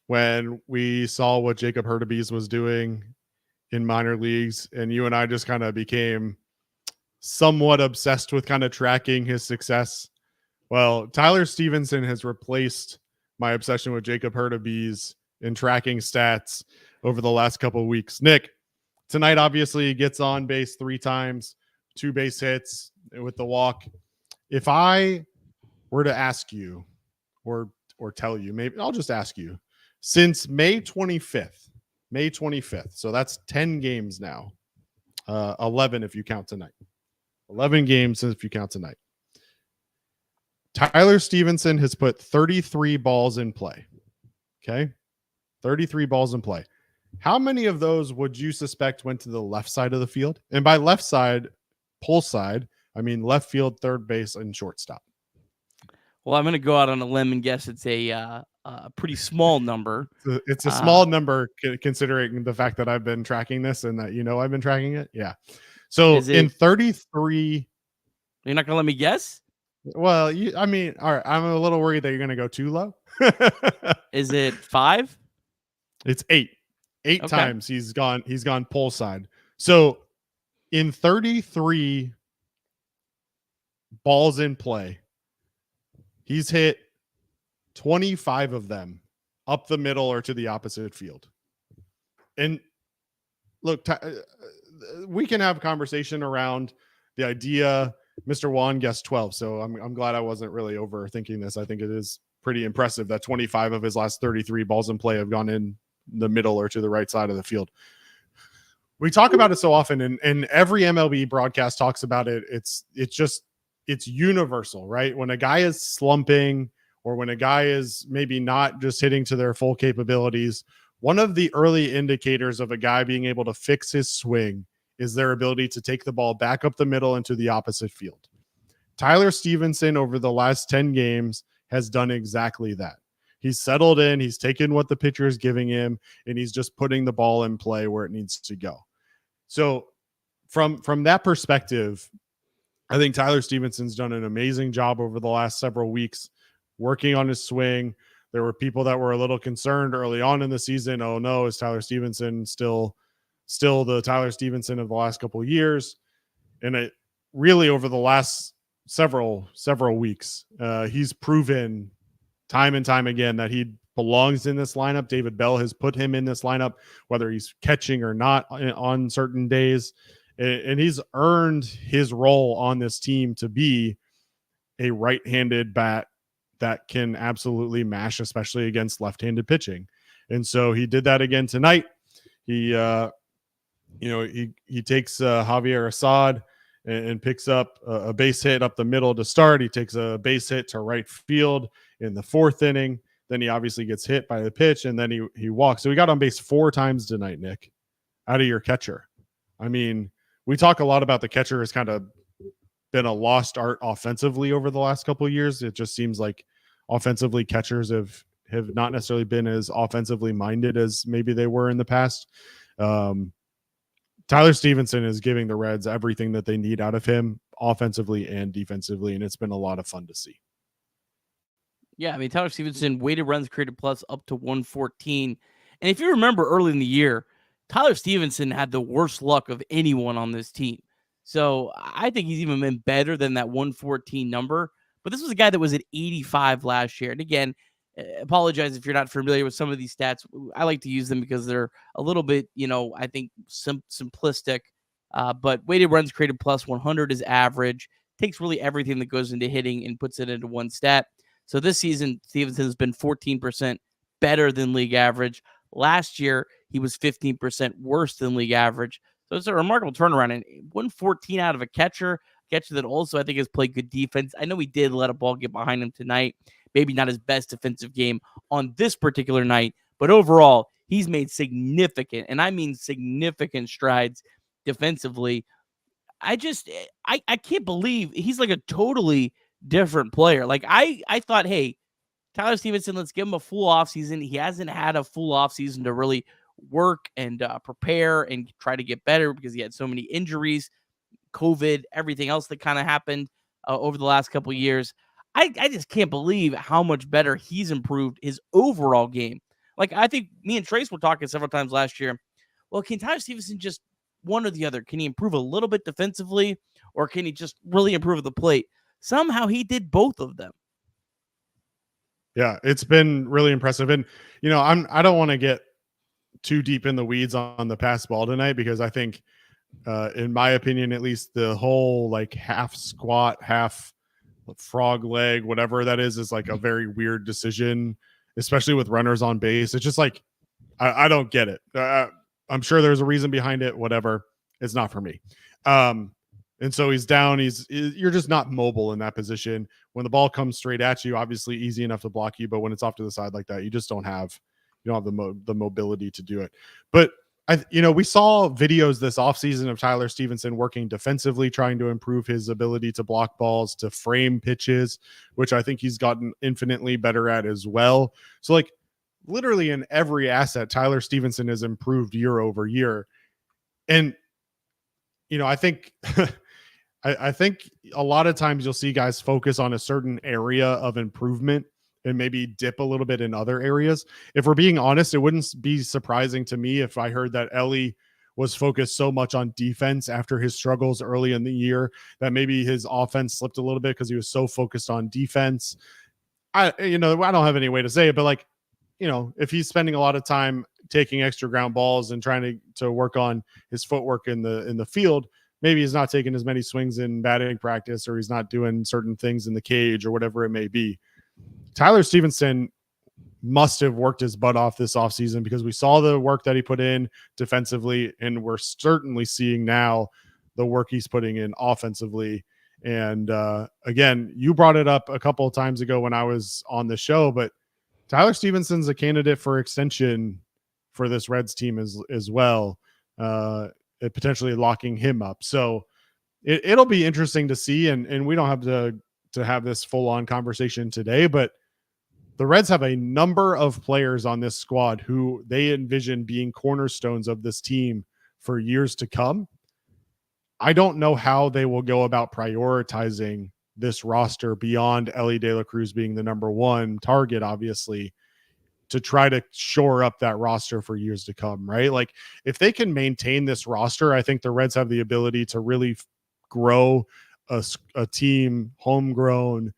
[SPEAKER 2] when we saw what Jacob Hurtubise was doing in minor leagues, and you and I just kind of became somewhat obsessed with kind of tracking his success? Well, Tyler Stevenson has replaced my obsession with Jacob Hurtubise in tracking stats over the last couple of weeks. Nick, tonight obviously gets on base 3 times, 2 base hits with the walk. If I were to ask you or tell you, maybe I'll just ask you, since May 25th, so that's 10 games now, 11 if you count tonight. 11 games if you count tonight. Tyler Stevenson has put 33 balls in play. Okay? 33 balls in play. How many of those would you suspect went to the left side of the field? And by left side, pull side, I mean left field, third base, and shortstop.
[SPEAKER 1] Well, I'm going to go out on a limb and guess it's a pretty small number.
[SPEAKER 2] It's a small number considering the fact that I've been tracking this and that I've been tracking it. Yeah. So in 33,
[SPEAKER 1] you're not going to let me guess?
[SPEAKER 2] Well, all right. I'm a little worried that you're going to go too low.
[SPEAKER 1] Is it 5?
[SPEAKER 2] It's 8. 8 times he's gone pull side. So in 33 balls in play, he's hit 25 of them up the middle or to the opposite field. And look, we can have a conversation around the idea. Mr. Juan guessed 12, so I'm glad I wasn't really overthinking this. I think it is pretty impressive that 25 of his last 33 balls in play have gone in the middle or to the right side of the field. We talk about it so often, and every MLB broadcast talks about it. It's universal, right? When a guy is slumping or when a guy is maybe not just hitting to their full capabilities, one of the early indicators of a guy being able to fix his swing is their ability to take the ball back up the middle into the opposite field. Tyler Stevenson over the last 10 games has done exactly that. He's settled in, he's taken what the pitcher is giving him, and he's just putting the ball in play where it needs to go. So from that perspective, I think Tyler Stephenson's done an amazing job over the last several weeks working on his swing. There were people that were a little concerned early on in the season. Oh no, is Tyler Stephenson still the Tyler Stephenson of the last couple of years? And it really over the last several weeks, he's proven time and time again that he belongs in this lineup. David Bell has put him in this lineup, whether he's catching or not on certain days. And he's earned his role on this team to be a right-handed bat that can absolutely mash, especially against left-handed pitching. And so he did that again tonight. He takes Javier Assad and picks up a base hit up the middle to start. He takes a base hit to right field in the 4th inning. Then he obviously gets hit by the pitch, and then he walks. So he got on base 4 times tonight, Nick, out of your catcher. I mean, we talk a lot about the catcher has kind of been a lost art offensively over the last couple of years. It just seems like offensively catchers have not necessarily been as offensively minded as maybe they were in the past. Tyler Stephenson is giving the Reds everything that they need out of him offensively and defensively, and it's been a lot of fun to see.
[SPEAKER 1] Yeah, I mean, Tyler Stephenson, weighted runs created plus up to 114. And if you remember early in the year, Tyler Stephenson had the worst luck of anyone on this team. So I think he's even been better than that 114 number. But this was a guy that was at 85 last year. And again, apologize if you're not familiar with some of these stats. I like to use them because they're a little bit, I think simplistic. But weighted runs created plus 100 is average. Takes really everything that goes into hitting and puts it into one stat. So this season, Stephenson has been 14% better than league average. Last year, he was 15% worse than league average. So it's a remarkable turnaround. And 114 out of a catcher that also I think has played good defense. I know he did let a ball get behind him tonight. Maybe not his best defensive game on this particular night, but overall, he's made significant, and I mean significant strides defensively. I can't believe he's like a totally different player. Like I thought, hey, Tyler Stephenson, let's give him a full offseason. He hasn't had a full offseason to really work and prepare and try to get better because he had so many injuries, COVID, everything else that kind of happened over the last couple of years. I just can't believe how much better he's improved his overall game. Like, I think me and Trace were talking several times last year. Well, can Tyler Stephenson just one or the other? Can he improve a little bit defensively, or can he just really improve at the plate? Somehow he did both of them.
[SPEAKER 2] Yeah, it's been really impressive. And, I don't want to get too deep in the weeds on the pass ball tonight because I think, in my opinion, at least the whole like half squat, half frog leg, whatever that is like a very weird decision, especially with runners on base. It's just like, I don't get it. I'm sure there's a reason behind it, whatever. It's not for me. And so he's down. You're just not mobile in that position. When the ball comes straight at you, obviously easy enough to block you, but when it's off to the side like that, you just don't have the mobility to do it. But we saw videos this offseason of Tyler Stephenson working defensively, trying to improve his ability to block balls, to frame pitches, which I think he's gotten infinitely better at as well. So like literally in every asset, Tyler Stephenson has improved year over year. And, I think, I think a lot of times you'll see guys focus on a certain area of improvement and maybe dip a little bit in other areas. If we're being honest, it wouldn't be surprising to me if I heard that Elly was focused so much on defense after his struggles early in the year that maybe his offense slipped a little bit because he was so focused on defense. I don't have any way to say it, but like, if he's spending a lot of time taking extra ground balls and trying to work on his footwork in the field, maybe he's not taking as many swings in batting practice, or he's not doing certain things in the cage or whatever it may be. Tyler Stephenson must have worked his butt off this offseason because we saw the work that he put in defensively, and we're certainly seeing now the work he's putting in offensively. And again, you brought it up a couple of times ago when I was on the show, but Tyler Stephenson's a candidate for extension for this Reds team as well, potentially locking him up. So it'll be interesting to see, and we don't have to have this full-on conversation today, but the Reds have a number of players on this squad who they envision being cornerstones of this team for years to come. I don't know how they will go about prioritizing this roster beyond Elly De La Cruz being the number one target, obviously, to try to shore up that roster for years to come, right? Like if they can maintain this roster, I think the Reds have the ability to really grow a team homegrown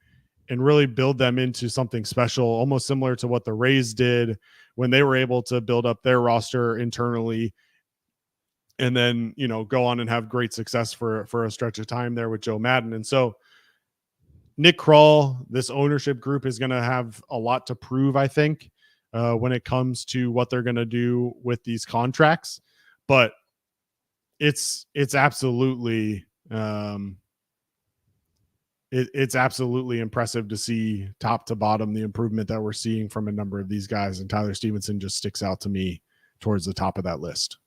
[SPEAKER 2] and really build them into something special, almost similar to what the Rays did when they were able to build up their roster internally and then, you know, go on and have great success for a stretch of time there with Joe Madden. And so Nick Kroll, this ownership group is going to have a lot to prove, I think, when it comes to what they're going to do with these contracts. But it's absolutely it's absolutely impressive to see top to bottom the improvement that we're seeing from a number of these guys, and Tyler Stevenson just sticks out to me towards the top of that list.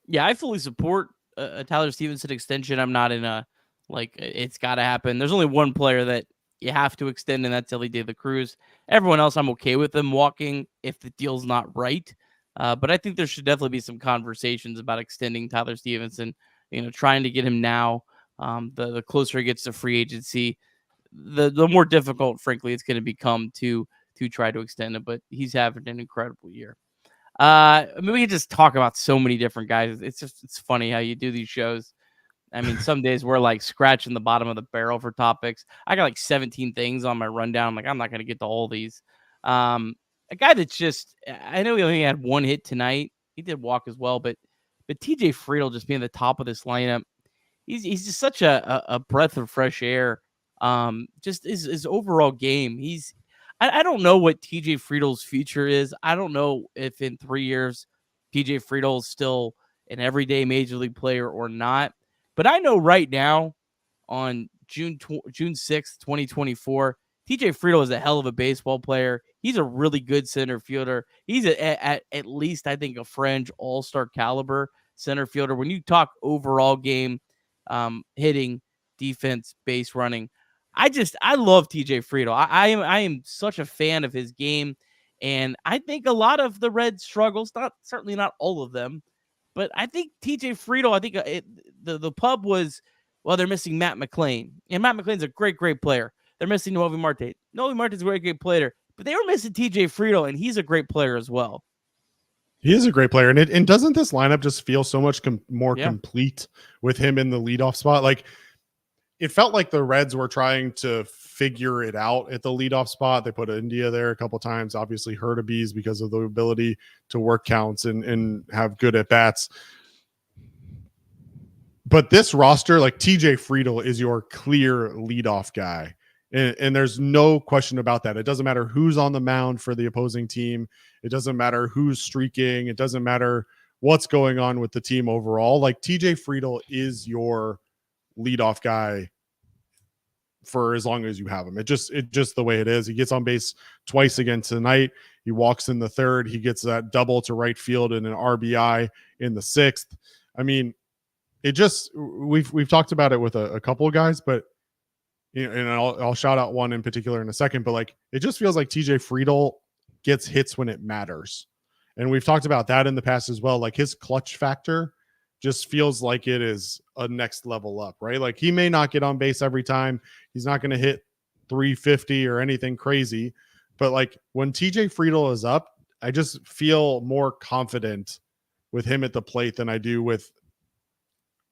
[SPEAKER 1] Yeah, I fully support a Tyler Stevenson extension. I'm not in a it's got to happen. There's only one player that you have to extend, and that's Elly De La Cruz. Everyone else, I'm okay with them walking if the deal's not right. But I think there should definitely be some conversations about extending Tyler Stevenson. You know, trying to get him now. The closer he gets to free agency, the more difficult, frankly, it's going to become to try to extend him. But he's having an incredible year. I mean, we can just talk about so many different guys. It's funny how you do these shows. I mean, some days we're like scratching the bottom of the barrel for topics. I got like 17 things on my rundown. I'm like, I'm not going to get to all these. A guy that's just, I know he only had one hit tonight. He did walk as well, but TJ Friedl just being the top of this lineup, he's just such a breath of fresh air. Just his overall game. I don't know what TJ Friedl's future is. I don't know if in 3 years TJ Friedl is still an everyday major league player or not. But I know right now on June 6th, 2024, TJ Friedl is a hell of a baseball player. He's a really good center fielder. He's at least, I think, a fringe all-star caliber center fielder. When you talk overall game, hitting, defense, base running, I love TJ Friedl. I am such a fan of his game, and I think a lot of the Reds struggles, certainly not all of them, but I think TJ Friedl, I think the pub was, well, they're missing Matt McClain, and Matt McClain's a great player. They're missing Novi Marte. Novi Marte's a great player, but they were missing TJ Friedl, and he's a great player as well.
[SPEAKER 2] He is a great player, and doesn't this lineup just feel so much more complete with him in the leadoff spot? Like, it felt like the Reds were trying to figure it out at the leadoff spot. They put India there a couple times, obviously Hurtabees because of the ability to work counts and have good at bats. But this roster, like TJ Friedl is your clear leadoff guy. And there's no question about that. It doesn't matter who's on the mound for the opposing team. It doesn't matter who's streaking. It doesn't matter what's going on with the team overall. Like TJ Friedl is your leadoff guy for as long as you have him. It just the way it is. He gets on base twice again tonight. He walks in the third. He gets that double to right field and an RBI in the sixth. I mean, it just, we've talked about it with a couple of guys, but you know, and I'll shout out one in particular in a second, but like, it just feels like TJ Friedl gets hits when it matters. And we've talked about that in the past as well. Like his clutch factor just feels like it is a next level up, right? Like he may not get on base every time. He's not going to hit 350 or anything crazy, but like when TJ Friedl is up, I just feel more confident with him at the plate than I do with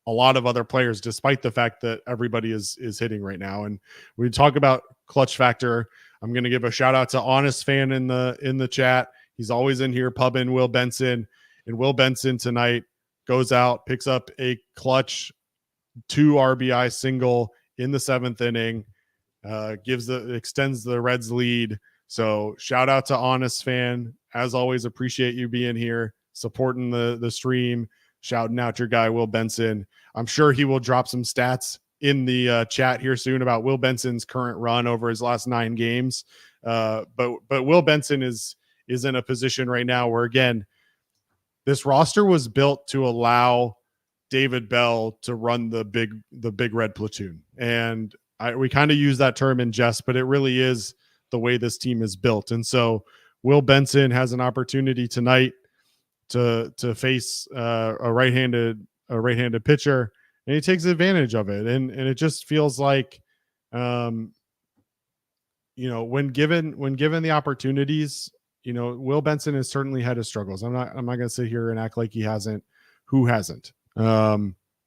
[SPEAKER 2] a lot of other players, despite the fact that everybody is hitting right now. And we talk about clutch factor. I'm going to give a shout out to Honest Fan in the chat. He's always in here pubbing Will Benson, and Will Benson tonight goes out, picks up a clutch 2 RBI single in the 7th inning, extends the Reds lead. So shout out to Honest Fan. As always, appreciate you being here, supporting the stream, shouting out your guy, Will Benson. I'm sure he will drop some stats in the chat here soon about Will Benson's current run over his last 9 games. But Will Benson is in a position right now where, again, this roster was built to allow David Bell to run the big red platoon. And we kind of use that term in jest, but it really is the way this team is built. And so Will Benson has an opportunity tonight to face a right-handed a right-handed pitcher, and he takes advantage of it. And it just feels like, when given the opportunities, Will Benson has certainly had his struggles. I'm not going to sit here and act like he hasn't. Who hasn't?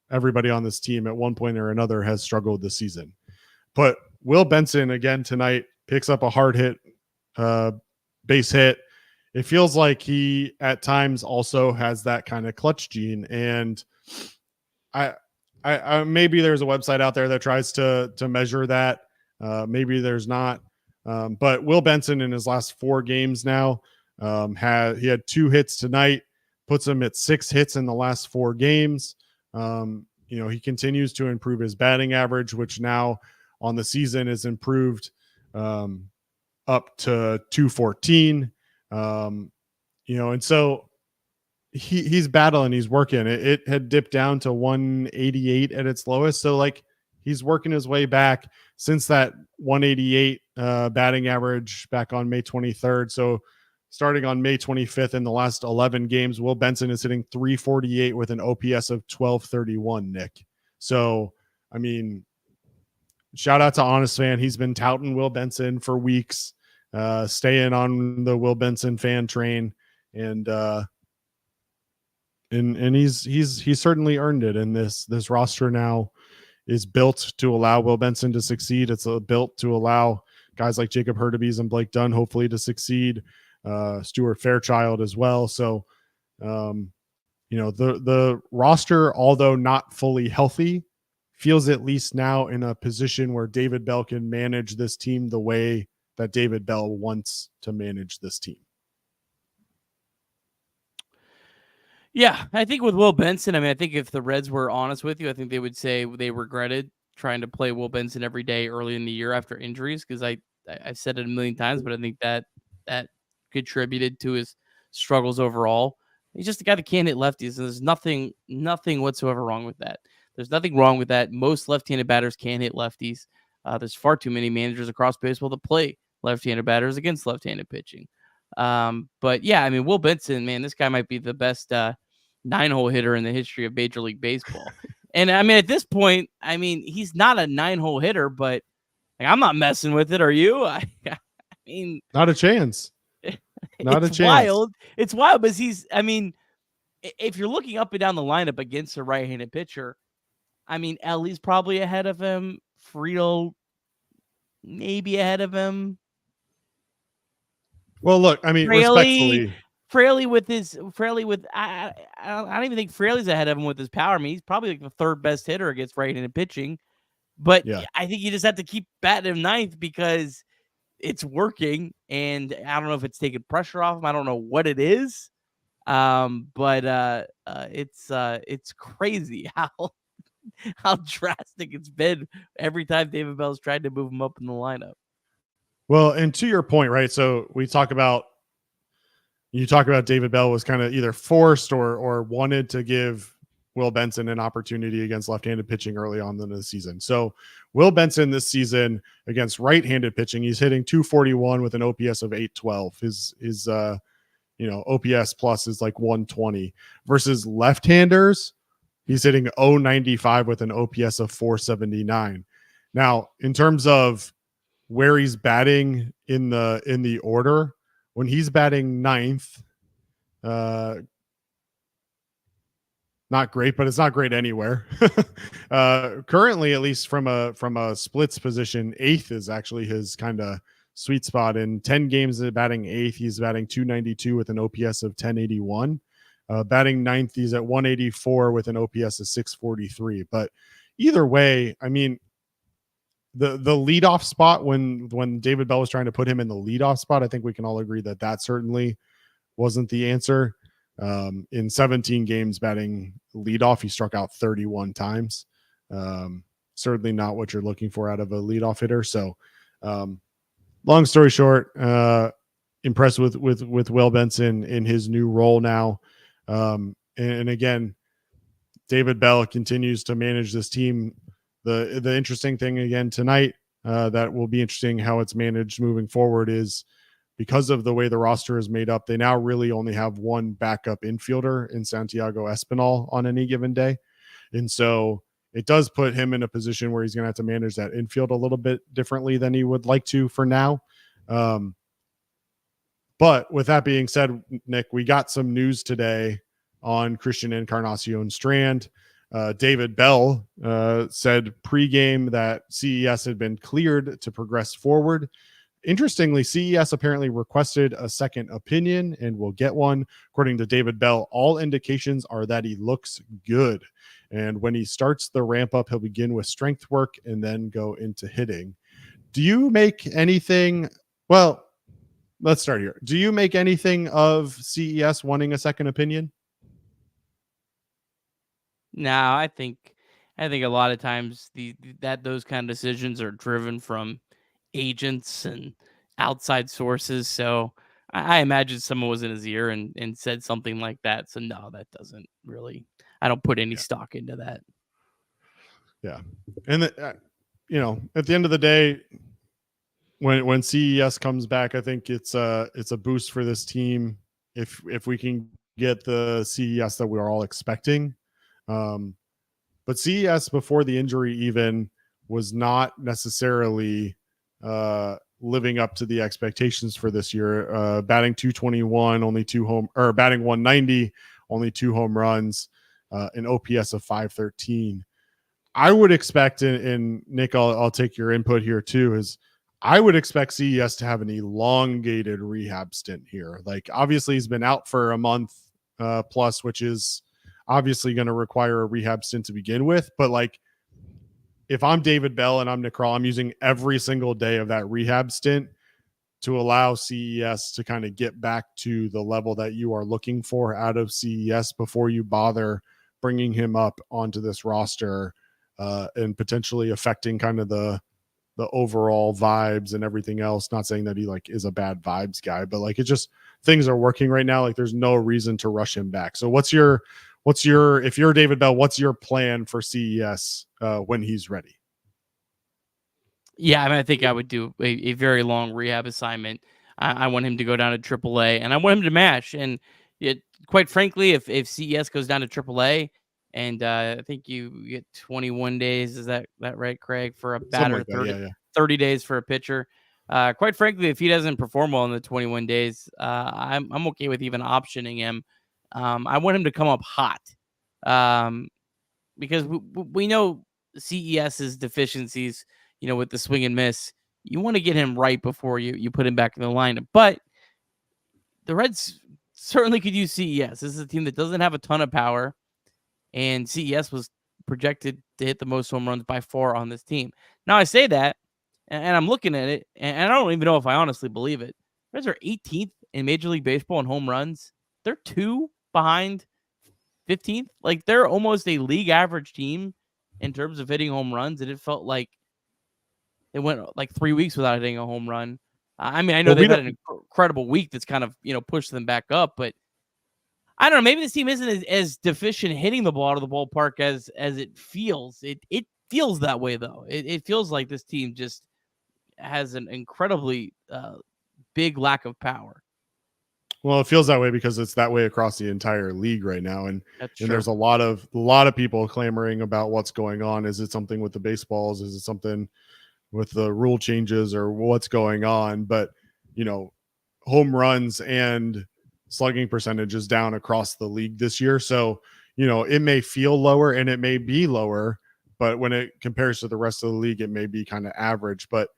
[SPEAKER 2] Everybody on this team at one point or another has struggled this season. But Will Benson again tonight picks up a hard hit, base hit. It feels like he at times also has that kind of clutch gene. And I maybe there's a website out there that tries to measure that. Maybe there's not. But Will Benson in his last 4 games now he had 2 hits tonight, puts him at 6 hits in the last 4 games. He continues to improve his batting average, which now on the season is improved up to 214. And so he's battling, he's working. It had dipped down to 188 at its lowest. So like he's working his way back since that 188 batting average back on May 23rd. So starting on May 25th in the last 11 games, Will Benson is hitting 348 with an OPS of 1231, Nick. So, I mean, shout out to Honest Fan. He's been touting Will Benson for weeks, staying on the Will Benson fan train. And he's certainly earned it. And this roster now is built to allow Will Benson to succeed. It's built to allow guys like Jacob Hurtubise and Blake Dunn hopefully to succeed. Stuart Fairchild as well. So, the roster, although not fully healthy, feels at least now in a position where David Bell can manage this team the way that David Bell wants to manage this team.
[SPEAKER 1] Yeah, I think with Will Benson, I think if the Reds were honest with you, I think they would say they regretted trying to play Will Benson every day early in the year after injuries, because I've said it a million times, but I think that contributed to his struggles overall. He's just a guy that can't hit lefties, and there's nothing whatsoever wrong with that. There's nothing wrong with that. Most left-handed batters can't hit lefties. There's far too many managers across baseball that play left-handed batters against left-handed pitching. But yeah, Will Benson, man, this guy might be the best 9-hole hitter in the history of Major League Baseball. And at this point, he's not a 9-hole hitter, but I'm not messing with it. Are you?
[SPEAKER 2] Not a chance. Not a chance.
[SPEAKER 1] Wild. It's wild because if you're looking up and down the lineup against a right-handed pitcher, Elly's probably ahead of him. Friedel maybe ahead of him.
[SPEAKER 2] Well, look, respectfully,
[SPEAKER 1] Fraley I don't even think Fraley's ahead of him with his power. He's probably like the 3rd best hitter against right-handed pitching. But yeah. I think you just have to keep batting him 9th because it's working, and I don't know if it's taking pressure off him. I don't know what it is. But it's crazy how drastic it's been every time David Bell's tried to move him up in the lineup.
[SPEAKER 2] Well, and to your point, right? So you talk about David Bell was kind of either forced or wanted to give Will Benson an opportunity against left-handed pitching early on in the season. So Will Benson this season against right-handed pitching, he's hitting 241 with an OPS of 812. His OPS plus is like 120 versus left-handers. He's hitting 095 with an OPS of 479. Now, in terms of where he's batting in the order, when he's batting 9th, not great, but it's not great anywhere. Currently, at least from a splits position, 8th is actually his kind of sweet spot. In 10 games batting 8th, he's batting 292 with an OPS of 1081. Batting 9th, he's at 184 with an OPS of 643. But either way, the leadoff spot, when David Bell was trying to put him in the leadoff spot, I think we can all agree that certainly wasn't the answer. In 17 games batting leadoff, he struck out 31 times. Certainly not what you're looking for out of a leadoff hitter. So, long story short, impressed with Will Benson in his new role now. And again, David Bell continues to manage this team. The interesting thing again tonight, that will be interesting how it's managed moving forward, is because of the way the roster is made up, they now really only have one backup infielder in Santiago Espinal on any given day. And so it does put him in a position where he's going to have to manage that infield a little bit differently than he would like to for now. But with that being said, Nick, we got some news today on Christian Encarnacion Strand. David Bell said pregame that CES had been cleared to progress forward. Interestingly, CES apparently requested a second opinion and will get one. According to David Bell, all indications are that he looks good. And when he starts the ramp up, he'll begin with strength work and then go into hitting. Do you make anything? Well, let's start here. Do you make anything of CES wanting a second opinion?
[SPEAKER 1] No, I think a lot of times those kind of decisions are driven from agents and outside sources. So I imagine someone was in his ear and said something like that. So no, that doesn't really. I don't put any stock into that.
[SPEAKER 2] Yeah, and at the end of the day, when CES comes back, I think it's a boost for this team if we can get the CES that we are all expecting. But CES before the injury even was not necessarily living up to the expectations for this year. Batting 221, batting 190, only 2 home runs, an OPS of 513. I would expect, and Nick, I'll take your input here too, is I would expect CES to have an elongated rehab stint here. Like, obviously he's been out for a month plus, which is obviously going to require a rehab stint to begin with. But like, if I'm David Bell and I'm Nick Krall, I'm using every single day of that rehab stint to allow CES to kind of get back to the level that you are looking for out of CES before you bother bringing him up onto this roster and potentially affecting kind of the overall vibes and everything else. Not saying that he like is a bad vibes guy, but like, it just, things are working right now. Like, there's no reason to rush him back. So if you're David Bell, what's your plan for CES when he's ready?
[SPEAKER 1] Yeah, I mean, I think I would do a very long rehab assignment. I want him to go down to AAA, and I want him to mash. And quite frankly, if CES goes down to AAA, and I think you get 21 days, is that right, Craig, for a batter,
[SPEAKER 2] like
[SPEAKER 1] 30 days for a pitcher. Quite frankly, if he doesn't perform well in the 21 days, I'm okay with even optioning him. I want him to come up hot because we know CES's deficiencies, with the swing and miss. You want to get him right before you put him back in the lineup. But the Reds certainly could use CES. This is a team that doesn't have a ton of power, and CES was projected to hit the most home runs by far on this team. Now, I say that, and I'm looking at it, and I don't even know if I honestly believe it. The Reds are 18th in Major League Baseball in home runs. They're 2 behind 15th. Like, they're almost a league average team in terms of hitting home runs, and it felt like they went like 3 weeks without hitting a home run. I mean, I know they've had an incredible week that's kind of, pushed them back up, but I don't know. Maybe this team isn't as deficient hitting the ball out of the ballpark as it feels. It feels that way, though. It feels like this team just has an incredibly big lack of power.
[SPEAKER 2] Well, it feels that way because it's that way across the entire league right now, and there's a lot of people clamoring about what's going on. Is it something with the baseballs? Is it something with the rule changes, or what's going on? But home runs and slugging percentage is down across the league this year, so it may feel lower and it may be lower, but when it compares to the rest of the league, it may be kind of average. But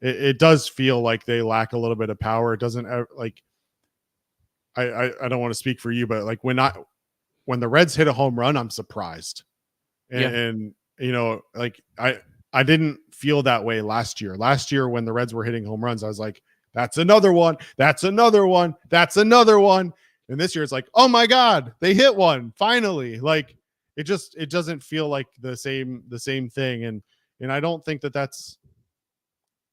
[SPEAKER 2] it does feel like they lack a little bit of power. It doesn't like. I don't want to speak for you, but like when the Reds hit a home run, I'm surprised. And like I didn't feel that way last year. Last year when the Reds were hitting home runs, I was like, that's another one. That's another one. That's another one. And this year it's like, oh my God, they hit one finally. Like it doesn't feel like the same thing. And I don't think that that's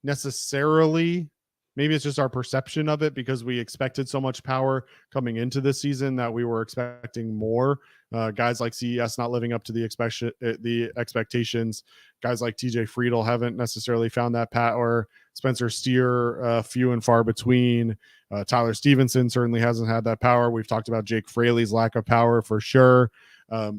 [SPEAKER 2] necessarily, maybe it's just our perception of it because we expected so much power coming into this season that we were expecting more. Guys like CES not living up to the expectations. Guys like TJ Friedel haven't necessarily found that power. Spencer Steer, few and far between. Tyler Stevenson certainly hasn't had that power. We've talked about Jake Fraley's lack of power for sure.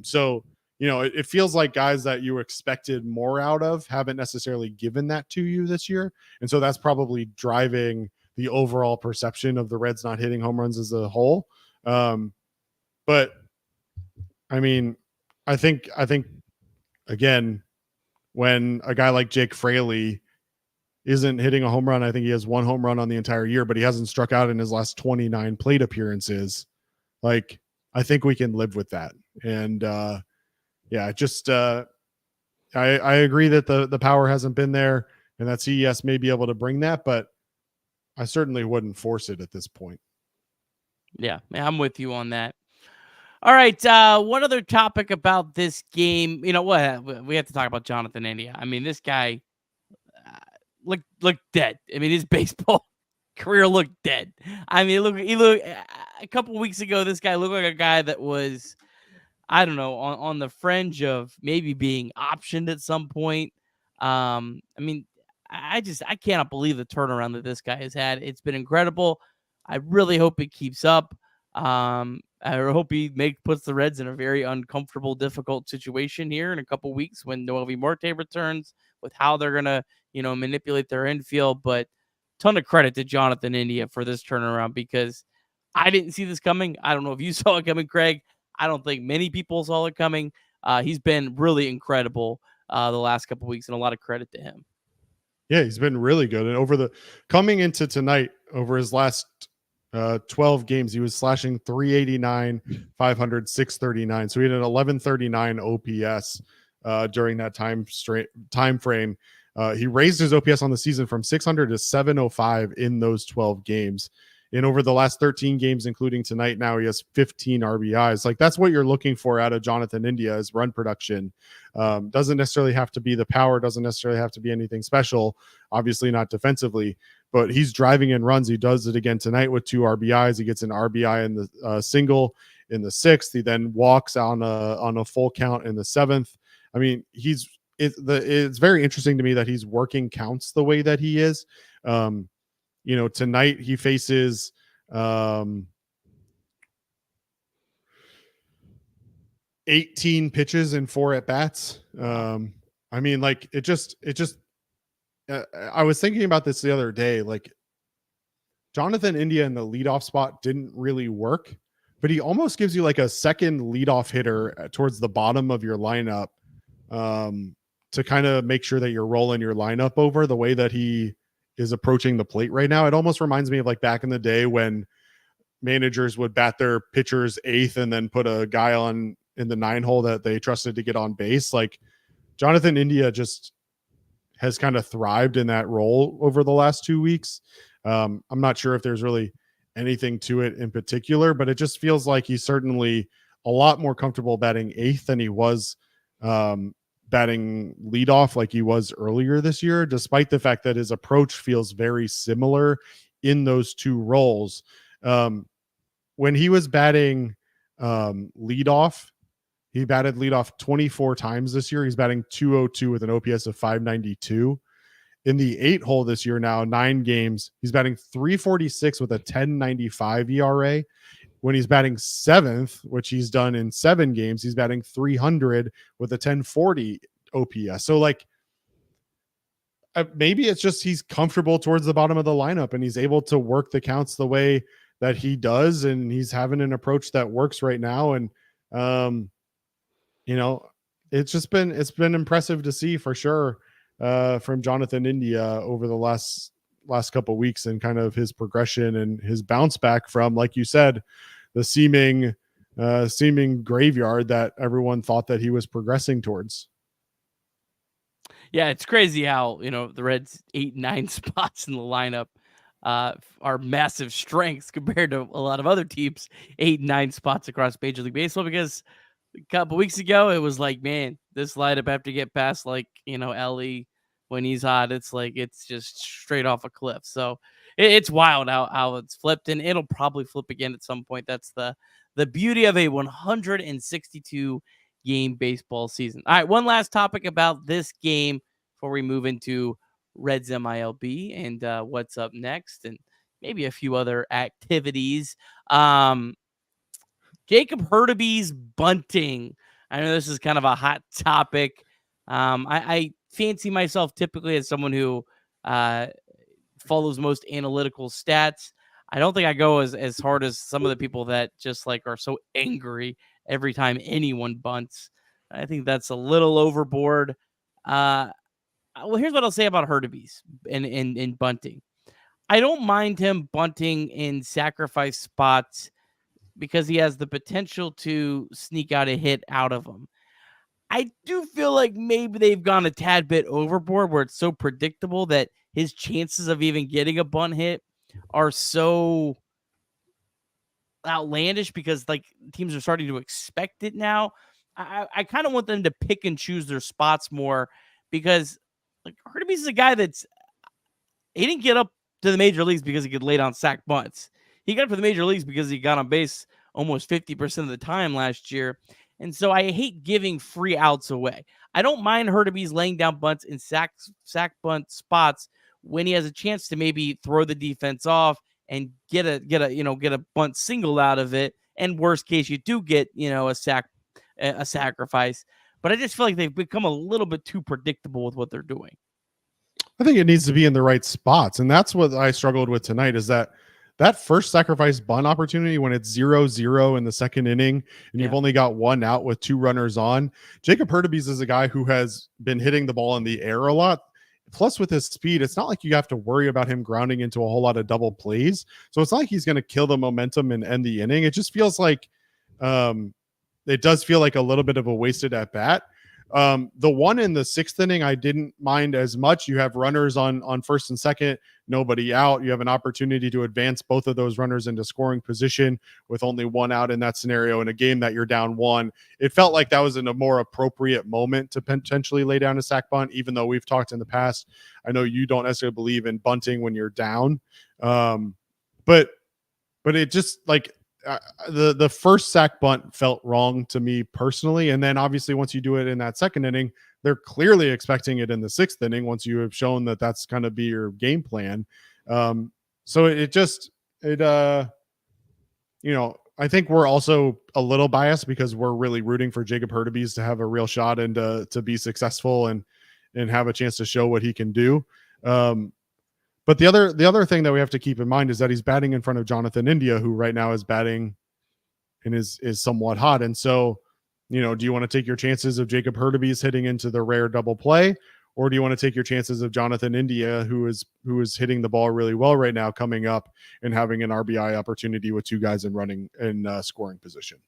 [SPEAKER 2] So, it feels like guys that you expected more out of haven't necessarily given that to you this year. And so that's probably driving the overall perception of the Reds not hitting home runs as a whole. But I mean, I think again, when a guy like Jake Fraley isn't hitting a home run, I think he has one home run on the entire year, but he hasn't struck out in his last 29 plate appearances. Like, I think we can live with that. And just I agree that the power hasn't been there, and that CES may be able to bring that, but I certainly wouldn't force it at this point.
[SPEAKER 1] Yeah, I'm with you on that. All right, one other topic about this game. You know what? We have to talk about Jonathan India. I mean, this guy looked dead. I mean, his baseball career looked dead. I mean, he looked a couple weeks ago. This guy looked like a guy that was, I don't know, on the fringe of maybe being optioned at some point. I mean, I cannot believe the turnaround that this guy has had. It's been incredible. I really hope it keeps up. I hope he puts the Reds in a very uncomfortable, difficult situation here in a couple weeks when Noelvi Marte returns, with how they're gonna, manipulate their infield. But ton of credit to Jonathan India for this turnaround, because I didn't see this coming. I don't know if you saw it coming, Craig. I don't think many people saw it coming. He's been really incredible the last couple weeks, and a lot of credit to him.
[SPEAKER 2] Yeah, he's been really good. And coming into tonight, over his last 12 games, he was slashing 389, 500, 639. So he had an 1139 OPS during that time frame. He raised his OPS on the season from 600 to 705 in those 12 games. And over the last 13 games, including tonight, now he has 15 RBIs. Like, that's what you're looking for out of Jonathan India, is run production. Doesn't necessarily have to be the power, doesn't necessarily have to be anything special, obviously not defensively, but he's driving in runs. He does it again tonight with 2 RBIs. He gets an RBI in the single in the 6th. He then walks on a full count in the 7th. I mean, it's very interesting to me that he's working counts the way that he is. Tonight he faces 18 pitches and 4 at bats. I mean, like, it just I was thinking about this the other day. Like, Jonathan India in the leadoff spot didn't really work, but he almost gives you like a second leadoff hitter towards the bottom of your lineup to kind of make sure that you're rolling your lineup over the way that he is approaching the plate right now. It almost reminds me of like back in the day when managers would bat their pitchers 8th and then put a guy on in the 9 hole that they trusted to get on base. Like, Jonathan India just has kind of thrived in that role over the last 2 weeks. I'm not sure if there's really anything to it in particular, but it just feels like he's certainly a lot more comfortable batting 8th than he was batting leadoff like he was earlier this year, despite the fact that his approach feels very similar in those 2 roles. When he was batting leadoff, he batted leadoff 24 times this year. He's batting 202 with an OPS of 592. In the 8 hole this year, now 9 games, he's batting 346 with a 1095 ERA. When he's batting 7th, which he's done in 7 games, he's batting 300 with a 1040 OPS. So, like, maybe it's just he's comfortable towards the bottom of the lineup and he's able to work the counts the way that he does, and he's having an approach that works right now. And it's been impressive to see, for sure, from Jonathan India over the last couple of weeks, and kind of his progression and his bounce back from, like you said, the seeming graveyard that everyone thought that he was progressing towards.
[SPEAKER 1] Yeah, it's crazy how, the Reds 8 and 9 spots in the lineup are massive strengths compared to a lot of other teams' 8 and 9 spots across Major League Baseball, because a couple weeks ago it was like, man, this lineup have to get past, like, Elly when he's hot. It's like, it's just straight off a cliff. So it's wild how it's flipped, and it'll probably flip again at some point. That's the beauty of a 162 game baseball season. All right, one last topic about this game before we move into Reds MILB and what's up next, and maybe a few other activities. Jacob Hurtaby's bunting. I know this is kind of a hot topic. I fancy myself typically as someone who follows most analytical stats. I don't think I go as hard as some of the people that just like are so angry every time anyone bunts. I think that's a little overboard. Well, here's what I'll say about Hurtubise in bunting. I don't mind him bunting in sacrifice spots because he has the potential to sneak out a hit out of them. I do feel like maybe they've gone a tad bit overboard where it's so predictable that his chances of even getting a bunt hit are so outlandish because like teams are starting to expect it now. I kind of want them to pick and choose their spots more because like Hurtubise is a guy he didn't get up to the major leagues because he could lay down sack bunts. He got up to the major leagues because he got on base almost 50% of the time last year. And so I hate giving free outs away. I don't mind Hurtubise laying down bunts in sack bunt spots when he has a chance to maybe throw the defense off and get a bunt single out of it. And worst case, you do get, a sacrifice. But I just feel like they've become a little bit too predictable with what they're doing.
[SPEAKER 2] I think it needs to be in the right spots. And that's what I struggled with tonight is that first sacrifice bunt opportunity when it's 0-0 in the second inning and you've only got one out with two runners on. Jacob Hurtubise is a guy who has been hitting the ball in the air a lot. Plus with his speed, it's not like you have to worry about him grounding into a whole lot of double plays. So it's not like he's going to kill the momentum and end the inning. It just feels like it does feel like a little bit of a wasted at bat. The one in the sixth inning, I didn't mind as much. You have runners on first and second, nobody out. You have an opportunity to advance both of those runners into scoring position with only one out in that scenario in a game that you're down one. It felt like that was in a more appropriate moment to potentially lay down a sack bunt, even though we've talked in the past. I know you don't necessarily believe in bunting when you're down. But it just like, the first sack bunt felt wrong to me personally. And then obviously once you do it in that second inning, they're clearly expecting it in the sixth inning once you have shown that that's going to be your game plan. So I think we're also a little biased because we're really rooting for Jacob Hurtubise to have a real shot and to be successful and have a chance to show what he can do. But the other thing that we have to keep in mind is that he's batting in front of Jonathan India, who right now is batting and is somewhat hot. And so, do you want to take your chances of Jacob Hurtubise hitting into the rare double play, or do you want to take your chances of Jonathan India, who is hitting the ball really well right now, coming up and having an RBI opportunity with two guys in scoring position?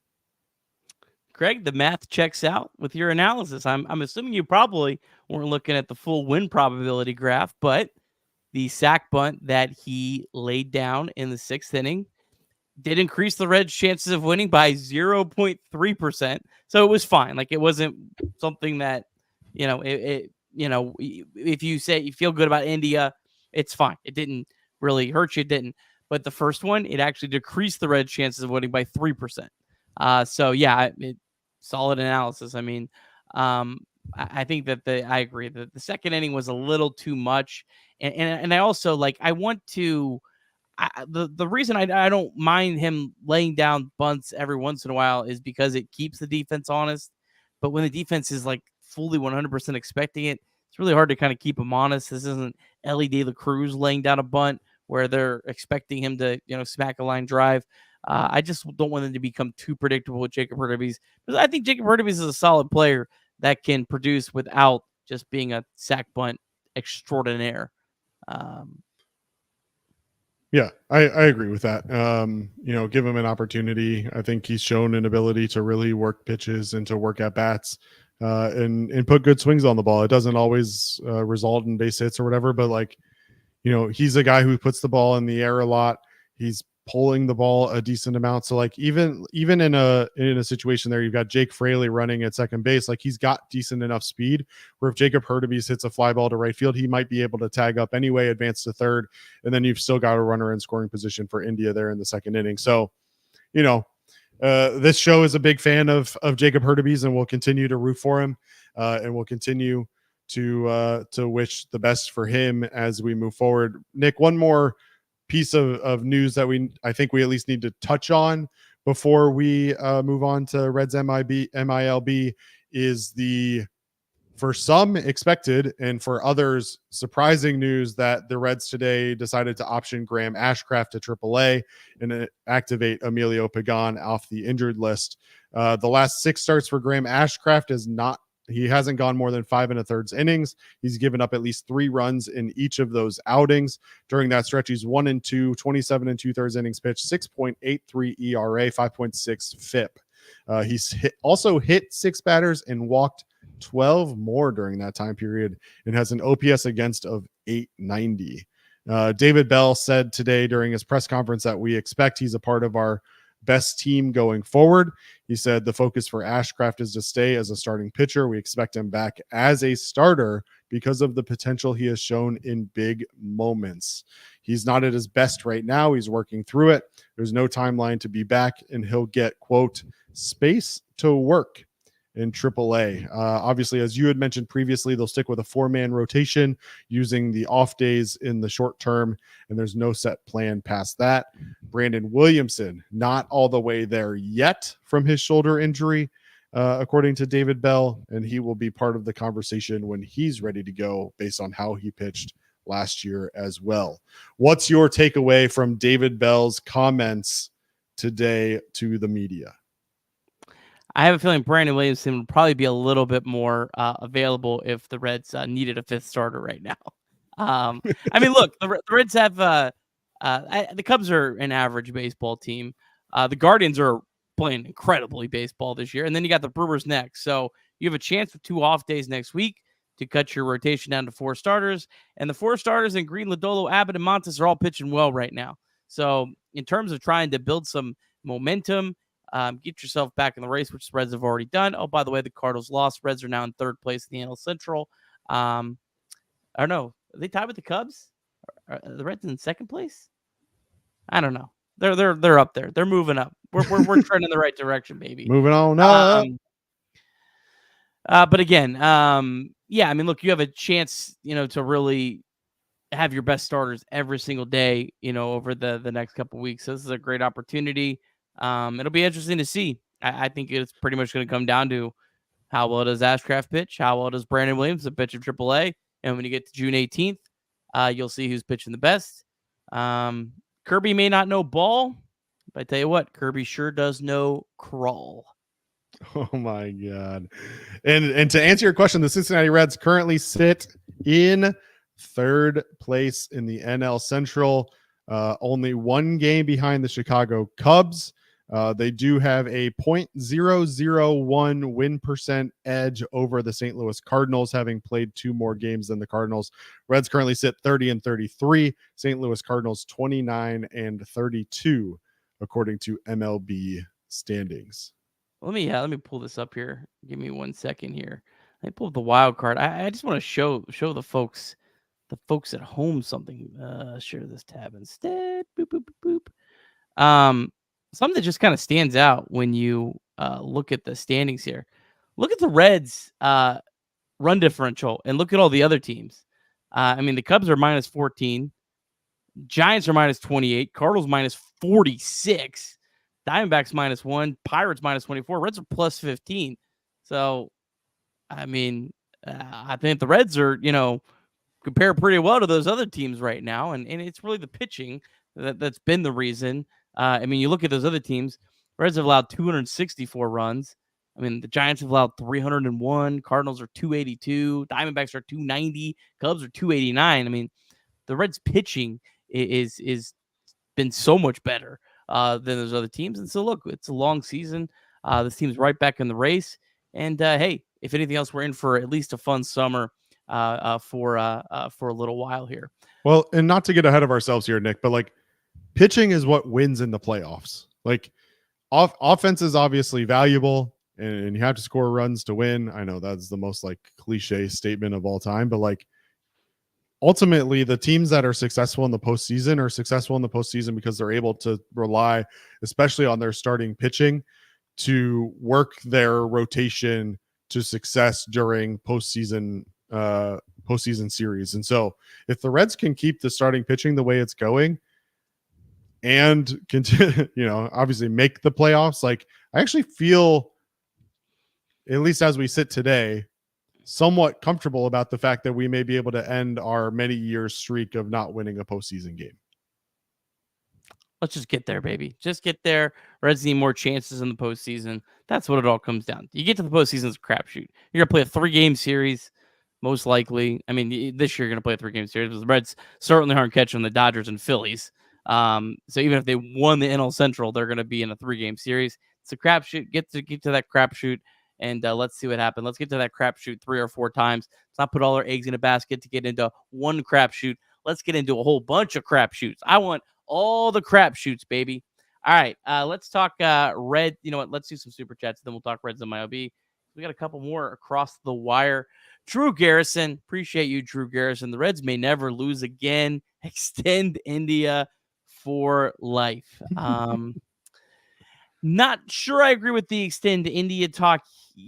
[SPEAKER 1] Craig, the math checks out with your analysis. I'm assuming you probably weren't looking at the full win probability graph, but the sack bunt that he laid down in the sixth inning did increase the Reds' chances of winning by 0.3%. So it was fine. Like it wasn't something that, if you say you feel good about India, it's fine. It didn't really hurt you. It didn't. But the first one, it actually decreased the Reds' chances of winning by 3%. So yeah, solid analysis. I mean, I think that I agree that the second inning was a little too much. And I also I want to, the reason I don't mind him laying down bunts every once in a while is because it keeps the defense honest. But when the defense is fully 100% expecting it, it's really hard to kind of keep him honest. This isn't Elly Cruz laying down a bunt where they're expecting him to, smack a line drive. I just don't want them to become too predictable with Jacob Hurtubise because I think Jacob Hurtubise is a solid player that can produce without just being a sack bunt extraordinaire.
[SPEAKER 2] Yeah, I agree with that. Give him an opportunity. I think he's shown an ability to really work pitches and to work at bats and put good swings on the ball. It doesn't always result in base hits or whatever, but he's a guy who puts the ball in the air a lot. He's pulling the ball a decent amount. So even in a situation there, you've got Jake Fraley running at second base. He's got decent enough speed where if Jacob Hurtubise hits a fly ball to right field, he might be able to tag up anyway, advance to third. And then you've still got a runner in scoring position for India there in the second inning. So, this show is a big fan of Jacob Hurtubise and we'll continue to root for him. And we'll continue to wish the best for him as we move forward. Nick, one more piece of news that I think we at least need to touch on before we move on to Reds MILB is the, for some expected and for others surprising news that the Reds today decided to option Graham Ashcraft to AAA and activate Emilio Pagan off the injured list. The last 6 starts for Graham Ashcraft he hasn't gone more than 5 1/3 innings. He's given up at least 3 runs in each of those outings. During that stretch, he's 1-2, 27 2/3 innings pitched, 6.83 ERA, 5.6 FIP. He's also hit 6 batters and walked 12 more during that time period and has an OPS against of 890. David Bell said today during his press conference that we expect he's a part of our best team going forward. He said the focus for Ashcraft is to stay as a starting pitcher. We expect him back as a starter because of the potential he has shown in big moments. He's not at his best right now. He's working through it. There's no timeline to be back, and he'll get, quote, space to work in AAA. Obviously, as you had mentioned previously, they'll stick with a 4-man rotation using the off days in the short term, and there's no set plan past that. Brandon Williamson, not all the way there yet from his shoulder injury, according to David Bell, and he will be part of the conversation when he's ready to go based on how he pitched last year as well. What's your takeaway from David Bell's comments today to the media?
[SPEAKER 1] I have a feeling Brandon Williamson would probably be a little bit more available if the Reds needed a 5th starter right now. I mean, look, the Reds have the Cubs are an average baseball team. The Guardians are playing incredibly baseball this year, and then you got the Brewers next. So you have a chance with 2 off days next week to cut your rotation down to 4 starters, and the 4 starters in Green, Lodolo, Abbott, and Montes are all pitching well right now. So in terms of trying to build some momentum, get yourself back in the race, which the Reds have already done. Oh, by the way, the Cardinals lost. Reds are now in 3rd place in the NL Central. I don't know. Are they tied with the Cubs? Are the Reds in 2nd place? I don't know. They're up there. They're moving up. We're trending in the right direction, baby.
[SPEAKER 2] Moving on up.
[SPEAKER 1] But again, yeah, I mean, look, you have a chance, to really have your best starters every single day, over the next couple weeks. So this is a great opportunity. It'll be interesting to see. I think it's pretty much going to come down to how well does Ashcraft pitch, how well does Brandon Williamson pitch in AAA, and when you get to June 18th, you'll see who's pitching the best. Kirby may not know ball, but I tell you what, Kirby sure does know crawl.
[SPEAKER 2] Oh my God. And to answer your question, the Cincinnati Reds currently sit in 3rd place in the NL Central, only 1 game behind the Chicago Cubs. They do have a .001 win percent edge over the St. Louis Cardinals, having played 2 more games than the Cardinals. Reds currently sit 30-33. St. Louis Cardinals 29-32, according to MLB standings.
[SPEAKER 1] Let me pull this up here. Give me 1 second here. Let me pull up the wild card. I just want to show the folks at home something. Share this tab instead. Boop boop boop boop. Something that just kind of stands out when you look at the standings here. Look at the Reds run differential and look at all the other teams. I mean, the Cubs are -14, Giants are -28, Cardinals -46, Diamondbacks -1, Pirates -24, Reds are +15. So, I mean, I think the Reds are, compare pretty well to those other teams right now, and it's really the pitching that's been the reason. I mean, you look at those other teams, Reds have allowed 264 runs. I mean, the Giants have allowed 301, Cardinals are 282, Diamondbacks are 290, Cubs are 289. I mean, the Reds pitching is been so much better than those other teams. And so, look, it's a long season. This team's right back in the race. And, hey, if anything else, we're in for at least a fun summer for a little while here.
[SPEAKER 2] Well, and not to get ahead of ourselves here, Nick, but pitching is what wins in the playoffs. Offense is obviously valuable, and you have to score runs to win. I know that's the most cliche statement of all time, but ultimately the teams that are successful in the postseason are successful in the postseason because they're able to rely, especially on their starting pitching, to work their rotation to success during postseason series. And so if the Reds can keep the starting pitching the way it's going, and continue, obviously make the playoffs. Like, I actually feel, at least as we sit today, somewhat comfortable about the fact that we may be able to end our many years streak of not winning a postseason game.
[SPEAKER 1] Let's just get there, baby. Just get there. Reds need more chances in the postseason. That's what it all comes down to. You get to the postseason, it's a crapshoot. You're going to play a 3-game series, most likely. I mean, this year you're going to play a 3-game series because the Reds certainly aren't catching the Dodgers and Phillies. So even if they won the NL Central, they're going to be in a 3-game series. It's a crapshoot. Get to that crapshoot, and let's see what happens. Let's get to that crapshoot 3 or 4 times. Let's not put all our eggs in a basket to get into one crapshoot. Let's get into a whole bunch of crapshoots. I want all the crapshoots, baby. All right, let's talk Red. You know what? Let's do some super chats, then we'll talk Reds and MILB. We got a couple more across the wire. Drew Garrison, appreciate you, Drew Garrison. The Reds may never lose again. Extend India for life. Not sure I agree with the extend India talk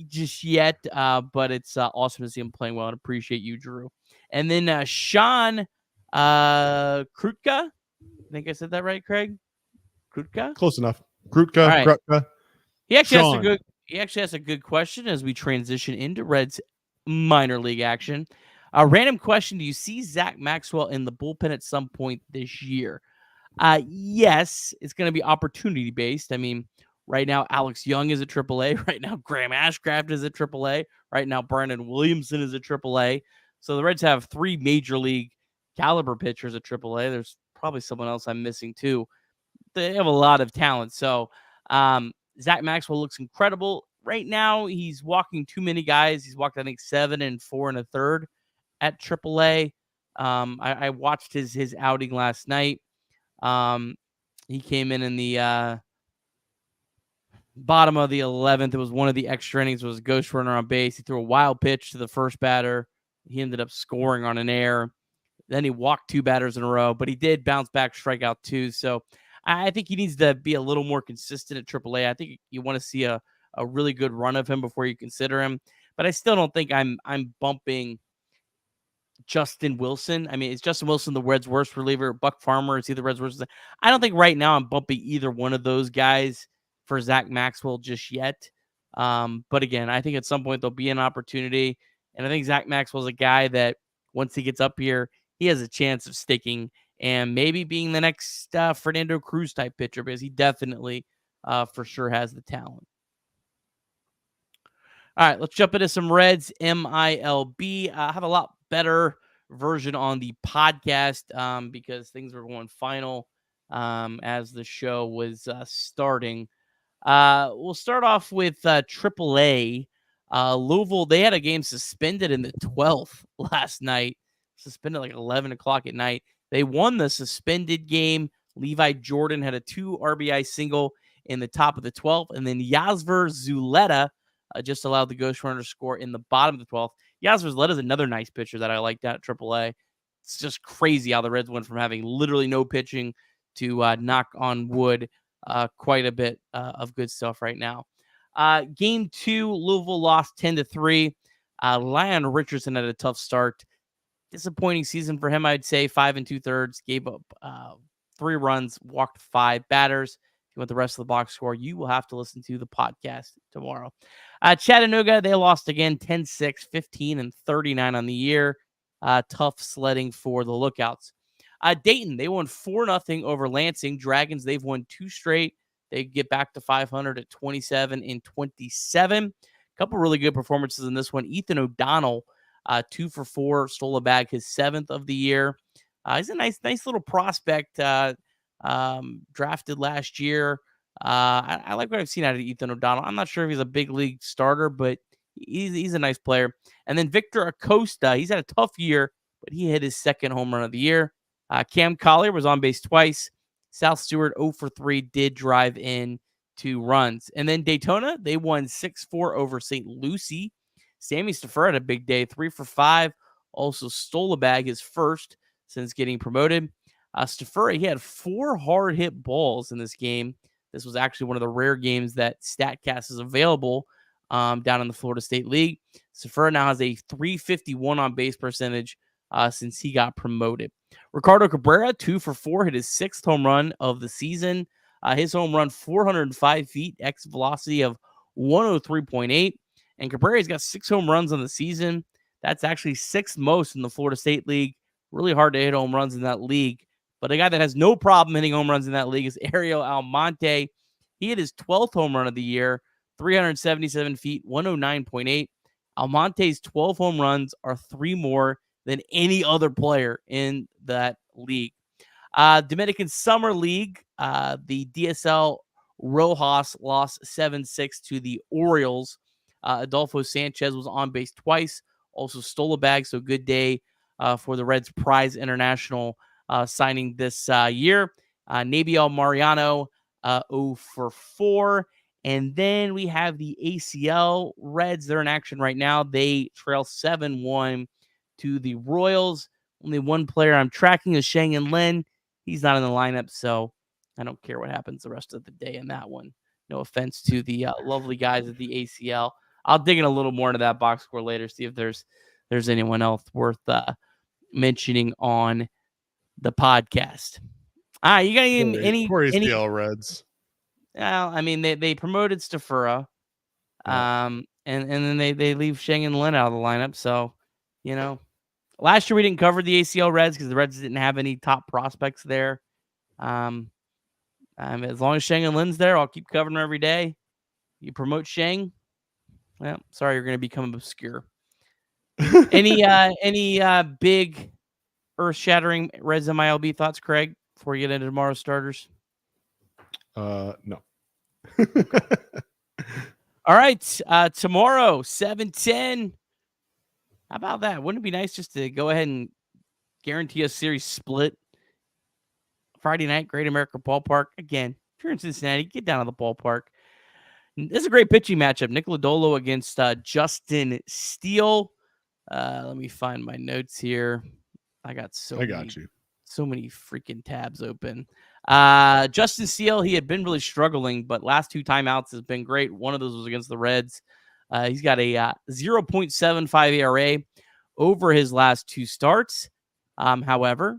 [SPEAKER 1] just yet, but it's awesome to see him playing well, and appreciate you, Drew. And then Sean Krutka. I think I said that right, Craig. Krutka?
[SPEAKER 2] Close enough. Krutka,
[SPEAKER 1] All right.
[SPEAKER 2] Krutka.
[SPEAKER 1] He actually has a good question as we transition into Reds minor league action. A random question: do you see Zach Maxwell in the bullpen at some point this year? Yes, it's going to be opportunity based. I mean, right now Alex Young is at AAA. Right now Graham Ashcraft is at AAA. Right now Brandon Williamson is at AAA. So the Reds have 3 major league caliber pitchers at AAA. There's probably someone else I'm missing too. They have a lot of talent. So Zach Maxwell looks incredible. Right now, he's walking too many guys. He's walked, I think, 7 and 4 1/3 at AAA. I watched his outing last night. He came in the bottom of the 11th. It was one of the extra innings. It was a ghost runner on base. He threw a wild pitch to the first batter. He ended up scoring on an error. Then he walked 2 batters in a row, but he did bounce back, strike out 2. So I think he needs to be a little more consistent at AAA. I think you want to see a really good run of him before you consider him. But I still don't think I'm bumping Justin Wilson. I mean, is Justin Wilson the Reds' worst reliever? Buck Farmer, is he the Reds' worst? I don't think right now I'm bumping either one of those guys for Zach Maxwell just yet. But again, I think at some point there'll be an opportunity. And I think Zach Maxwell's a guy that once he gets up here, he has a chance of sticking and maybe being the next Fernando Cruz type pitcher, because he definitely for sure has the talent. All right, let's jump into some Reds MILB. I have a lot better version on the podcast because things were going final as the show was starting. We'll start off with AAA. Louisville, they had a game suspended in the 12th last night. Suspended like 11 o'clock at night. They won the suspended game. Levi Jordan had a 2 RBI single in the top of the 12th. And then Yasver Zuleta just allowed the ghost runner to score in the bottom of the 12th. Yasver Zuleta is another nice pitcher that I liked at AAA. It's just crazy how the Reds went from having literally no pitching to knock on wood quite a bit of good stuff right now. Game 2, Louisville lost 10-3. Lyon Richardson had a tough start. Disappointing season for him, I'd say. 5 2/3, gave up 3 runs, walked 5 batters. If you want the rest of the box score, you will have to listen to the podcast tomorrow. Chattanooga, they lost again, 10-6, 15-39 on the year. Tough sledding for the Lookouts. Dayton, they won 4-0 over Lansing. Dragons, they've won 2 straight. They get back to 500 at 27-27. A couple really good performances in this one. Ethan O'Donnell, 2 for 4, stole a bag, his 7th of the year. He's a nice little prospect drafted last year. I like what I've seen out of Ethan O'Donnell. I'm not sure if he's a big league starter, but he's a nice player. And then Victor Acosta, he's had a tough year, but he hit his 2nd home run of the year. Cam Collier was on base twice. South Stewart 0 for 3 did drive in 2 runs. And then Daytona, they won 6-4 over St. Lucie. Sammy Stafford had a big day, 3 for 5. Also stole a bag, his first since getting promoted. Stafford, he had 4 hard hit balls in this game. This was actually one of the rare games that StatCast is available down in the Florida State League. Stafford now has a .351 on base percentage, since he got promoted. Ricardo Cabrera, 2 for 4, hit his 6th home run of the season. His home run, 405 feet, exit velocity of 103.8. And Cabrera's got 6 home runs on the season. That's actually 6th most in the Florida State League. Really hard to hit home runs in that league. But a guy that has no problem hitting home runs in that league is Ariel Almonte. He hit his 12th home run of the year, 377 feet, 109.8. Almonte's 12 home runs are 3 more than any other player in that league. Dominican Summer League, the DSL Rojas lost 7-6 to the Orioles. Adolfo Sanchez was on base twice, also stole a bag, so good day for the Reds prize international signing this year. Nabiel Mariano, 0 for 4. And then we have the ACL Reds. They're in action right now. They trail 7-1 to the Royals. Only one player I'm tracking is Shang-In Lin. He's not in the lineup, so I don't care what happens the rest of the day in that one. No offense to the lovely guys at the ACL. I'll dig in a little more into that box score later, see if there's anyone else worth mentioning on the podcast. All right, you got any
[SPEAKER 2] ACL Reds?
[SPEAKER 1] Well, I mean, they promoted Stafura, and then they leave Shang-In Lin out of the lineup. So, last year we didn't cover the ACL Reds because the Reds didn't have any top prospects there. As long as Shang-In Lin's there, I'll keep covering him every day. You promote Shang, well, sorry, you're going to become obscure. Any big earth-shattering Reds MILB thoughts, Craig, before you get into tomorrow's starters?
[SPEAKER 2] No.
[SPEAKER 1] All right. Tomorrow, 7:10. How about that? Wouldn't it be nice just to go ahead and guarantee a series split? Friday night, Great American Ballpark. Again, if you're in Cincinnati, get down to the ballpark. This is a great pitching matchup. Nick Lodolo against Justin Steele. Let me find my notes here. I got so many freaking tabs open. Justin Steele, he had been really struggling, but last 2 timeouts has been great. One of those was against the Reds. He's got a 0.75 ERA over his last 2 starts. However,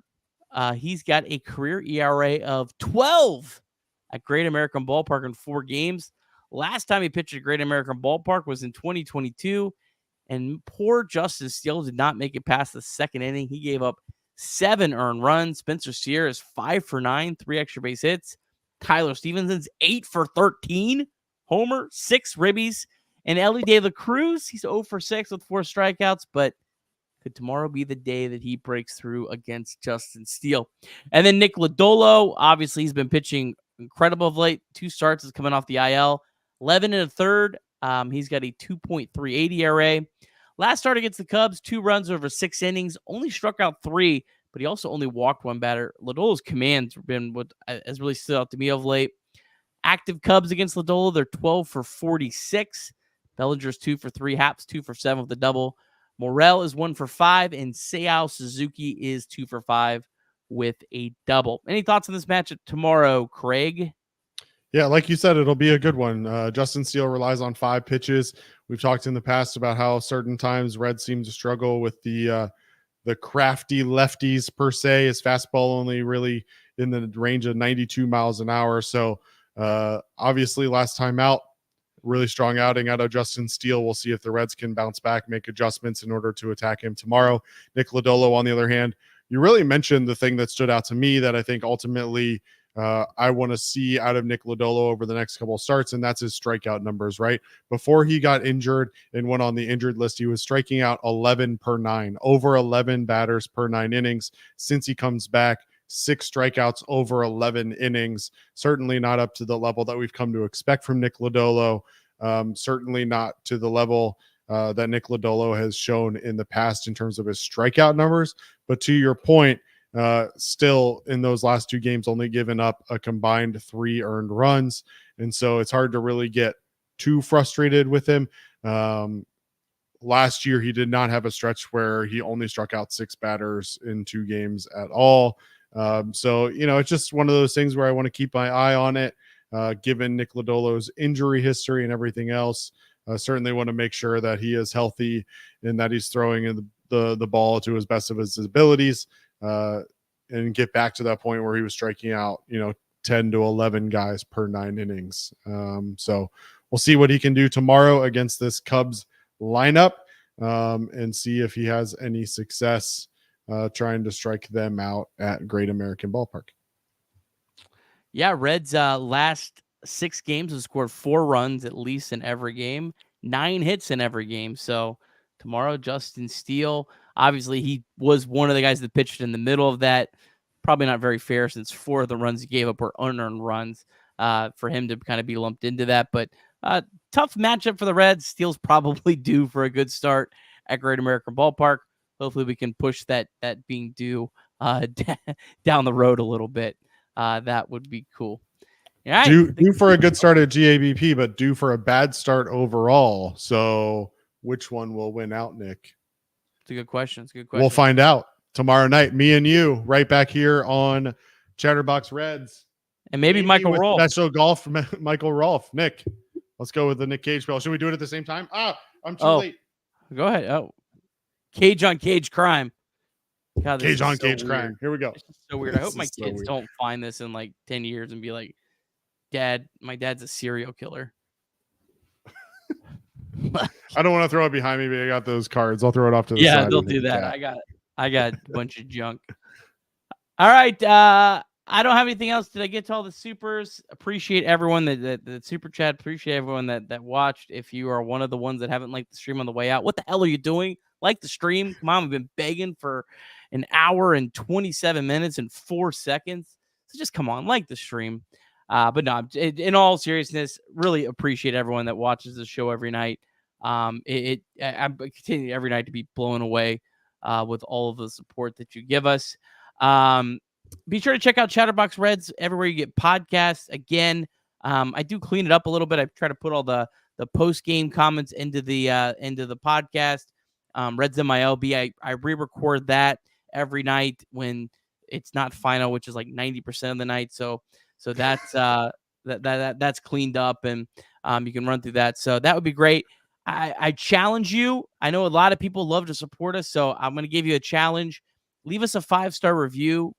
[SPEAKER 1] he's got a career ERA of 12 at Great American Ballpark in 4 games. Last time he pitched at Great American Ballpark was in 2022, and poor Justin Steele did not make it past the 2nd inning. He gave up 7 earned runs. Spencer Steer is 5 for 9, 3 extra base hits. Tyler Stevenson's 8 for 13, homer, 6 ribbies. And Elly De La Cruz, he's 0 for 6 with 4 strikeouts, but could tomorrow be the day that he breaks through against Justin Steele? And then Nick Lodolo, obviously he's been pitching incredible of late. 2 starts is coming off the IL. 11 1/3. He's got a 2.38 ERA. Last start against the Cubs, 2 runs over 6 innings, only struck out 3, but he also only walked 1 batter. Lodolo's commands have been what has really stood out to me of late. Active Cubs against Lodolo, they're 12 for 46. Bellinger's 2 for 3, Haps 2 for 7 with a double. Morel is 1 for 5, and Seiya Suzuki is 2 for 5 with a double. Any thoughts on this matchup tomorrow, Craig?
[SPEAKER 2] Yeah, like you said, it'll be a good one. Justin Steele relies on 5 pitches. We've talked in the past about how certain times Reds seem to struggle with the crafty lefties per se. His fastball only really in the range of 92 miles an hour. So obviously last time out, really strong outing out of Justin Steele. We'll see if the Reds can bounce back, make adjustments in order to attack him tomorrow. Nick Lodolo, on the other hand, you really mentioned the thing that stood out to me that I think ultimately I want to see out of Nick Lodolo over the next couple of starts, and that's his strikeout numbers, right? Before he got injured and went on the injured list, he was striking out 11 per 9, over 11 batters per 9 innings. Since he comes back, 6 strikeouts over 11 innings. Certainly not up to the level that we've come to expect from Nick Lodolo. Certainly not to the level that Nick Lodolo has shown in the past in terms of his strikeout numbers. But to your point, still in those last 2 games, only given up a combined 3 earned runs. And so it's hard to really get too frustrated with him. Last year, he did not have a stretch where he only struck out 6 batters in 2 games at all. So, it's just one of those things where I want to keep my eye on it, given Nick Lodolo's injury history and everything else. Certainly want to make sure that he is healthy and that he's throwing in the ball to as best of his abilities and get back to that point where he was striking out, 10 to 11 guys per 9 innings. So we'll see what he can do tomorrow against this Cubs lineup and see if he has any success trying to strike them out at Great American Ballpark.
[SPEAKER 1] Yeah, Reds last 6 games have scored 4 runs at least in every game, 9 hits in every game. So tomorrow, Justin Steele, obviously he was one of the guys that pitched in the middle of that. Probably not very fair since 4 of the runs he gave up were unearned runs for him to kind of be lumped into that. But tough matchup for the Reds. Steele's probably due for a good start at Great American Ballpark. Hopefully we can push that being due down the road a little bit. That would be cool. Yeah,
[SPEAKER 2] due for a good start at GABP, but due for a bad start overall. So which one will win out, Nick?
[SPEAKER 1] It's a good question.
[SPEAKER 2] We'll find out tomorrow night. Me and you right back here on Chatterbox Reds.
[SPEAKER 1] And maybe Michael Rolfe.
[SPEAKER 2] Special golf from Michael Rolfe. Nick, let's go with the Nick Cage spell. Should we do it at the same time? I'm too late.
[SPEAKER 1] Go ahead. Oh, Cage on Cage crime. God,
[SPEAKER 2] Cage on Cage crime. Here we go.
[SPEAKER 1] This is so weird. I hope my kids don't find this in like 10 years and be like, Dad, my dad's a serial killer.
[SPEAKER 2] I don't want to throw it behind me, but I got those cards. I'll throw it off to the side.
[SPEAKER 1] Yeah, they'll do that. I got a bunch of junk. All right. I don't have anything else. Did I get to all the supers? Appreciate everyone that super chat. Appreciate everyone that watched. If you are one of the ones that haven't liked the stream on the way out, what the hell are you doing? Like the stream. Come on, we've been begging for an hour and 27 minutes and 4 seconds. So just come on, like the stream. But no, in all seriousness, really appreciate everyone that watches the show every night. I continue every night to be blown away with all of the support that you give us. Be sure to check out Chatterbox Reds everywhere you get podcasts. Again, I do clean it up a little bit. I try to put all the post-game comments into the podcast. Reds MILB, I re-record that every night when it's not final, which is like 90% of the night. So that's that's cleaned up, and you can run through that. So that would be great. I challenge you. I know a lot of people love to support us, so I'm going to give you a challenge. Leave us a 5-star review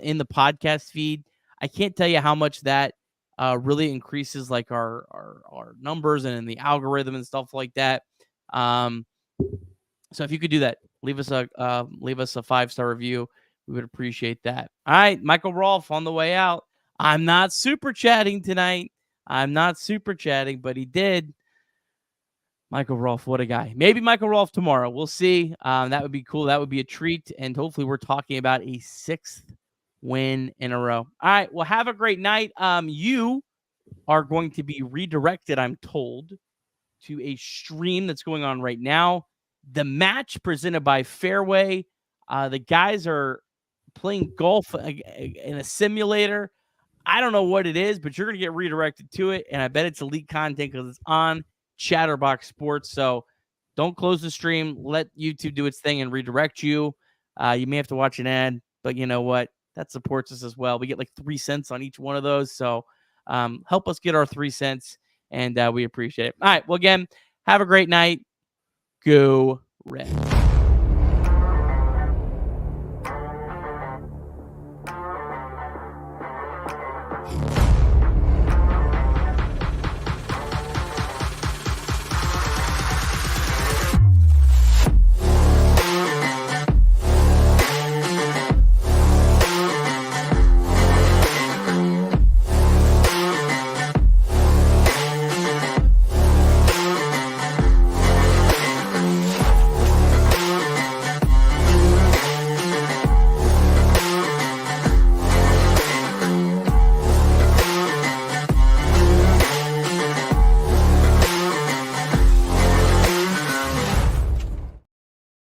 [SPEAKER 1] in the podcast feed. I can't tell you how much that really increases like our numbers and in the algorithm and stuff like that. So if you could do that, leave us a 5-star review. We would appreciate that. All right, Michael Rolfe on the way out. I'm not super chatting tonight. But he did. Michael Rolfe, what a guy. Maybe Michael Rolfe tomorrow. We'll see. That would be cool. That would be a treat. And hopefully we're talking about a 6th win in a row. All right. Well, have a great night. You are going to be redirected, I'm told, to a stream that's going on right now. The match presented by Fairway. The guys are playing golf in a simulator. I don't know what it is, but you're going to get redirected to it. And I bet it's elite content because it's on Chatterbox Sports. So don't close the stream. Let YouTube do its thing and redirect you. You may have to watch an ad, but you know what? That supports us as well. We get like 3 cents on each one of those. So help us get our 3 cents, and we appreciate it. All right. Well, again, have a great night. Go Reds.